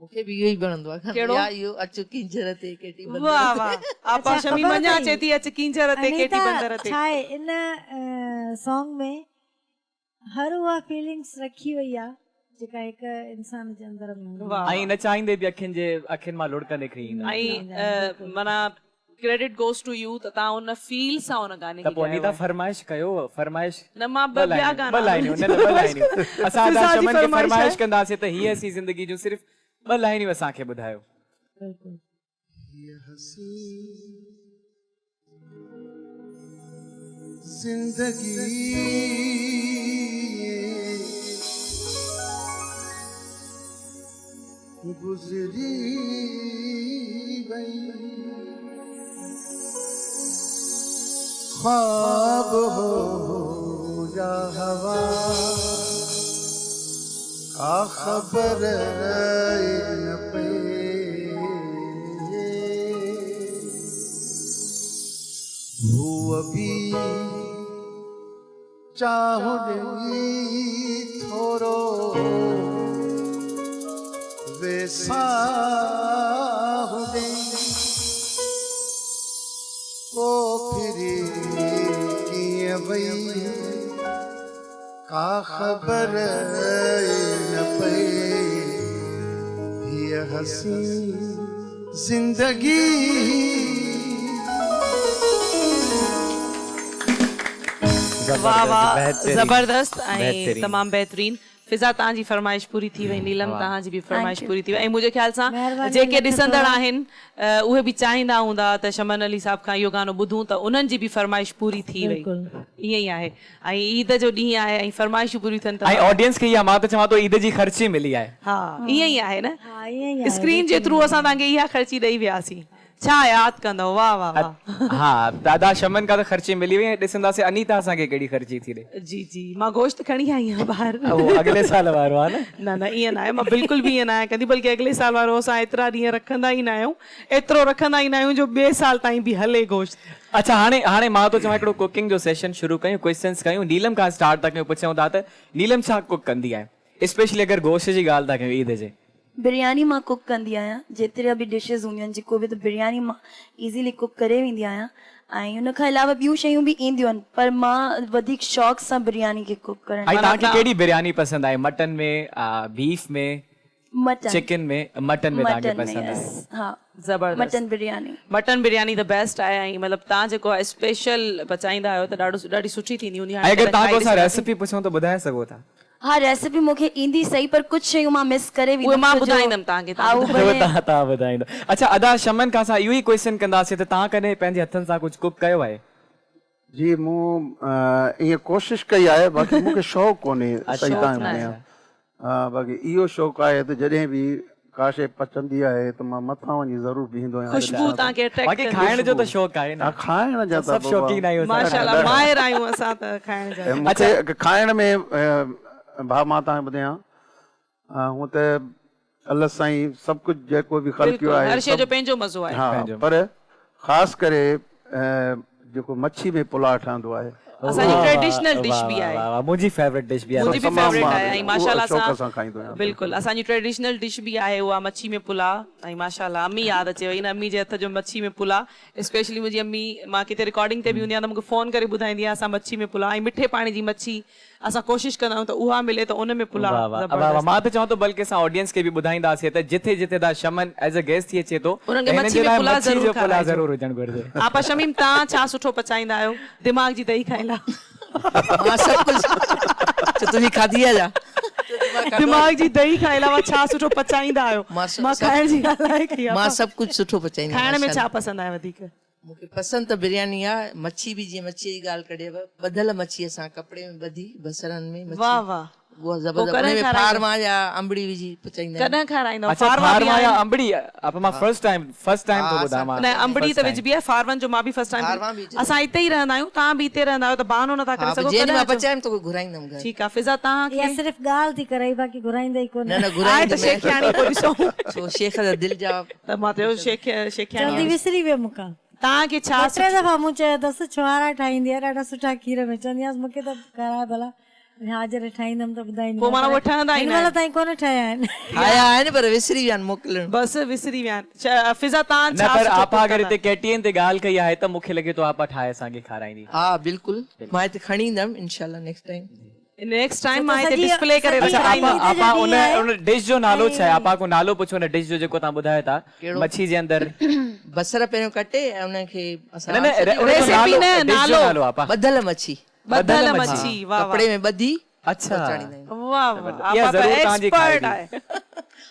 मूंखे बि इहो ई वणंदो आहे। कहिड़ो? इहो अच किंजर ते केटी बंदर। वाह वाह। आपा शमीम अञा अचे थी अच किंजर ते केटी बंदर ते। छा आहे इन सॉन्ग में हर उहा फीलिंग्स रखी वई आहे जेका हिकु इंसान जे अंदर में ऐं नचाईंदे बि अखियुनि मां लुड़क निकिरी ईंदा। ऐं माना क्रेडिट गोस टू यू, त तव्हां उन फील सां उन गाने खे पोइ अनीता फरमाइश कयो, फरमाइश न मां ॿिया गाना ॿ लाइनियूं, न ॿ लाइनियूं असां अदा शमन खे फरमाइश कंदासीं त हीअ सी ज़िंदगी जूं सिर्फ़ ॿ लाइनियूं असांखे ॿुधायो। ये हसी जिंदगी गुजरी गई ख्वाब हो या हवा का खबर न पे वो अभी चाहूंगी थोरो वैसा हो ओ फिर किए वही का खबर न पे ये हसी जिंदगी वाह वाह जबरदस्त ऐं तमामु बहितरीन फिज़ा तव्हांजी फरमाइश पूरी थी वई नीलम तव्हांजी बि फरमाइश पूरी थी वई ऐं मुंहिंजे ख्याल सां जेके ॾिसंदड़ आहिनि उहे बि चाहींदा हूंदा त शमन अली साहब खां इहो गानो ॿुधूं त उन्हनि जी बि फरमाइश पूरी थी वई ईअं ई आहे ऐं ईद जो ॾींहुं आहे ऐं फरमाइशूं पूरियूं थियनि ऐं ऑडियंस खे इहा मां त चवां थो ईद जी ख़र्ची मिली आहे हा ईअं ई आहे न स्क्रीन जे थ्रू असां तव्हांखे इहा ख़र्ची ॾेई वियासीं छा यादि कंदव वाह वाह वाह हा दादा शमन का त ख़र्ची मिली वई ॾिसंदासीं अनीता असांखे कहिड़ी ख़र्ची थी ॾे जी जी मां गोश्त खणी आई आहियां ॿाहिरि उहो अॻिले साल वारो आहे न न ईअं न आहे मां बिल्कुलु बि ईअं न आहियां कंदी बल्कि अॻिले साल वारो असां एतिरा ॾींहं रखंदा ई न आहियूं एतिरो रखंदा ई न आहियूं जो ॿिए साल ताईं बि हले गोश्त अच्छा हाणे मां थो चवां हिकिड़ो कुकिंग जो सेशन शुरू कयूं क्वेश्चन्स कयूं नीलम खां स्टार्ट था कयूं पुछूं था त नीलम छा कुक कंदी आहे स्पेशली अगरि गोश्त जी ॻाल्हि था कयूं ईद जे बिरयानी मां कुक कंदी आहियां जेतिरा बि डिशिस हूंदियूं आहिनि जेको बि त बिरयानी मां इज़ीली कुक करे वेंदी आहियां ऐं हुन खां अलावा ॿियूं शयूं बि ईंदियूं आहिनि पर मां वधीक शौक़ सां बिरयानी खे कुक करणु ऐं तव्हांखे कहिड़ी बिरयानी पसंदि आहे मटन में बीफ में मटन चिकन में मटन में तव्हांखे पसंदि आहे हा ज़बरदस्त मटन बिरयानी द बेस्ट आहे ऐं मतिलबु तव्हां जेको आहे स्पेशल पचाईंदा आहियो त ॾाढी सुठी थींदी हूंदी ऐं अगरि तव्हां को रेसिपी पुछूं त ॿुधाए सघो था हाँ रेसिपी मूंखे ईंदी सही पर कुछ शयूं मां मिस करे उहे मां ॿुधाईंदमि तव्हांखे तव्हां ॿुधाईंदो अच्छा अदा शमन खां असां इहो ई क्वेश्चन कंदासीं त तव्हां कॾहिं पंहिंजे हथनि सां कुझु कुक कयो आहे जी मूं ईअं कोशिशि कई आहे बाक़ी मूंखे शौक़ु कोन्हे सही तव्हां ॿुधायां बाक़ी इहो शौक़ु आहे त जॾहिं बि का शइ पचंदी आहे त मां मथां वञी ज़रूरु बीहंदो आहियां खुशबू तव्हांखे बाक़ी खाइण जो त शौक़ु आहे न खाइण जा त सभु शौक़ीन आहियूं माशाल्लाह माहिर आहियूं असां त खाइण जा मूंखे खाइण में भाउ मां तव्हांखे ॿुधायां हूअं त अल्लाह साईं सभु कुझु जेको बि ख़लक़ कयो आहे हर शइ जो पंहिंजो मज़ो आहे हा पर ख़ासि करे जेको मच्छी में पुलाव ठहंदो आहे असांजी ट्रेडिशनल डिश बि आहे मुंहिंजी फेवरेट डिश बि आहे मुंहिंजी बि फेवरेट आहे ऐं माशाल्लाह सां खाईंदो आहियां बिल्कुलु असांजी ट्रेडिशनल डिश बि आहे उहा मच्छी में पुलाव ऐं माशाल्लाह अम्मी यादि अचे वई न अम्मी जे हथ जो मच्छी में पुलाव स्पेशली मुंहिंजी अम्मी मां किथे रिकॉर्डिंग ते बि हूंदी आहे त मूंखे फ़ोन करे ॿुधाईंदी आहे असां मच्छी में पुलाव ऐं मिठे पाणी जी मच्छी असां कोशिशि कंदा आहियूं त उहा मिले त उन में पुलाव मां त चवां थो बल्कि असां ऑडियंस खे बि ॿुधाईंदासीं त जिथे जिथे दा शमन एज़ अ गेस्ट थी अचे थो उन्हनि खे मच्छी में पुलाव ज़रूरु हुजणु घुरिजे आपा शमीम तव्हां छा सुठो पचाईंदा आहियो दिमाग़ जी दही खाईंदा मां सब कुछ तुझी खाधी है जा दिमाग जी दही खाए अलावा छा सुठो पचाईंदा आहियो मां खाइण जी ॻाल्हि आहे की मां सब कुछ सुठो पचाईंदा खाइण में छा पसंदि आहे वधीक मूंखे पसंदि त बिरयानी आहे मच्छी बि जीअं मच्छी जी ॻाल्हि कढेव ॿधल मच्छी असां कपिड़े में ॿधी बसरनि में वाह वाह वो जबरदस्त फारमा या अंबड़ी विझी पचाईंदा कॾहिं खाराईंदो अच्छा फारमा या अंबड़ी अब मां फर्स्ट टाइम तो ॿुधा मां न अंबड़ी त विझबी आहे फारवन जो मां बि फर्स्ट टाइम असां हिते ई रहंदा आहियूं तव्हां बि हिते रहंदा आहियो त बहानो नथा करे सघो जेॾी मां पचाइम तो घुराईंदमि घर ठीकु आहे फिज़ा तव्हां इहा सिर्फ़ ॻाल्हि थी करे बाक़ी घुराईंदा ई कोन न घुराईंदा त शेखियाणी पोइ ॾिसो छो शेख जा दिल जा त मां चयो शेखियाणी जल्दी विसरी वियो मूंखां तव्हांखे छा टे दफ़ा मूं चयो अथसि छुहारा ठाहींदी आहे ॾाढा सुठा खीर में चवंदी आहियां मूंखे त कराए भला हाज़िर ठाहींदमि त ॿुधाईंदी पोइ माना उहे ठहंदा ई महिल ताईं कोन ठहिया आहिनि आया आहिनि पर विसरी विया आहिनि मोकिलण बसि विसरी विया आहिनि फिज़ा तव्हां न पर आपा अगरि हिते कैटीएन ते ॻाल्हि कई आहे त मूंखे लॻे थो आपा ठाहे असांखे खाराईंदी हा बिल्कुलु मां हिते खणी ईंदमि इंशाल्लाह नेक्स्ट टाइम मां हिते डिस्प्ले करे आपा उन डिश जो नालो छा आहे आपा को नालो पुछो न डिश जो जेको तव्हां ॿुधायो था मच्छी जे अंदरि बसर पहिरियों कटे ऐं उनखे असां रेसिपी न नालो आपा ॿधल मच्छी वाह कपिड़े में ॿधी अच्छा वाह वाह आपा एक्सपर्ट आहे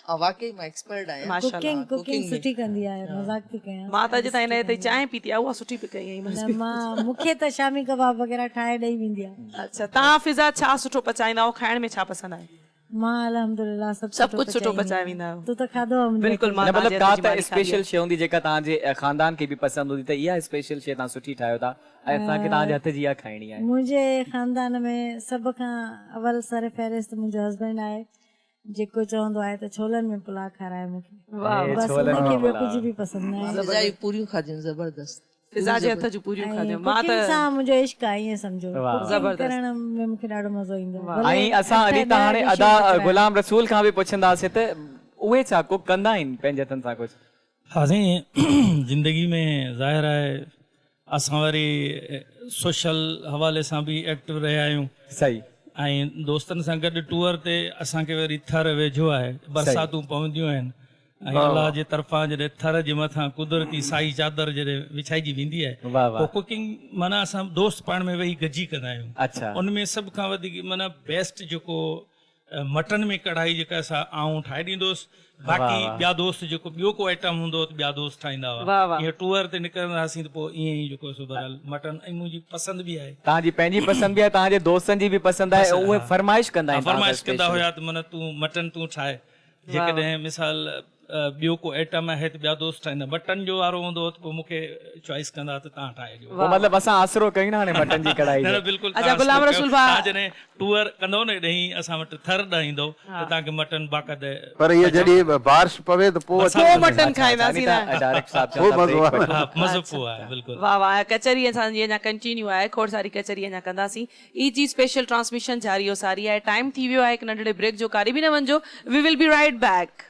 ऐं वाकई मां एक्सपर्ट आहियां माशाल्लाह कुकिंग सुठी कंदी आहे मज़ाक थी कयां मां त अॼु ताईं हिन ते चांहि पीती आहे उहा सुठी पई कई न मां मूंखे त शामी कबाब वग़ैरह ठाहे ॾेई वेंदी आहे अच्छा तव्हां फिज़ा छा सुठो पचाईंदा आहियो खाइण में छा पसंदि आहे मां अल्हम्दुलिल्लाह सभु कुझु सुठो पचाए वेंदा आहियो तू त खाधो आहे बिल्कुलु मां मतलब का त स्पेशल शइ हूंदी जेका तव्हांजे खानदान खे बि पसंदि हूंदी त इहा स्पेशल शइ तव्हां सुठी ठाहियो था ऐं असांखे तव्हांजे हथ जी इहा खाइणी आहे मुंहिंजे खानदान में सभ खां अवल सर फ़हिरिस्त मुंहिंजो हस्बैंड आहे जेको चवंदो आहे त छोलनि में पुलाव खाराए मूंखे बसि उनखे ॿियो कुझु बि पसंदि न आहे फिज़ा जी पूरियूं खाधियूं ज़बरदस्त फिज़ा जे हथ जूं पूरियूं खाधियूं मां कुकिंग सां मुंहिंजो इश्क़ आहे ईअं सम्झो कुकिंग करण में मूंखे ॾाढो मज़ो ईंदो आहे ऐं असां अनीता हाणे अदा गुलाम रसूल खां बि पुछंदासीं त उहे छा कुक कंदा आहिनि पंहिंजे हथनि सां कुझु हाँ साईं ज़िंदगी में ज़ाहिर आहे असां वरी सोशल हवाले सां बि एक्टिव रहिया आहियूं सही ऐं दोस्तनि सां गॾु टूर ते असांखे वरी थर वेझो आहे बरसातूं पवंदियूं आहिनि ऐं अलाह जे तरफ़ां जॾहिं थर जे मथां कुदरती साई चादर जॾहिं विछाइजी वेंदी आहे पोइ कुकिंग माना असां दोस्त पाण में वेही गॾिजी कंदा आहियूं अच्छा उनमें सभ खां वधीक माना बेस्ट जेको मटन में कढ़ाई जेका असां आऊं ठाहे ॾींदोसि बाक़ी ॿिया दोस्त जेको ॿियो को आइटम हूंदो त ॿिया दोस्त ठाहींदा हुआ ईअं टूर ते निकिरंदासीं त पोइ ईअं ई जेको बहरहाल मटन ऐं मुंहिंजी पसंदि बि आहे तव्हांजी पंहिंजी पसंदि बि आहे तव्हांजे दोस्तनि जी बि पसंदि आहे उहे फरमाइश कंदा आहिनि फरमाइश कंदा हुया त माना तूं मटन तूं ठाहे जेकॾहिं मिसाल ॿियो को आइटम आहे त ॿिया दोस्त ठाहींदा मटन जो वारो हूंदो त पोइ मूंखे चॉइस कंदा त तव्हां ठाहे ॾियो मतिलबु असां आसरो कयूं न हाणे मटन जी कढ़ाई न बिल्कुलु तव्हां जॾहिं टूर कंदो न ॾहीं असां वटि थर ॾींदो त तव्हांखे मटन बाक़ाइदे पर इहे जॾहिं बारिश पवे त पोइ मटन खाईंदासीं मज़ो पोइ आहे बिल्कुलु वाह वाह कचहरी असांजी अञा कंटिन्यू आहे खोड़ सारी कचहरी अञा कंदासीं ई जी स्पेशल ट्रांसमिशन जारी हो सारी आहे टाइम थी वियो आहे हिकु नंढड़े ब्रेक जो कारी बि न वञिजो we will be right back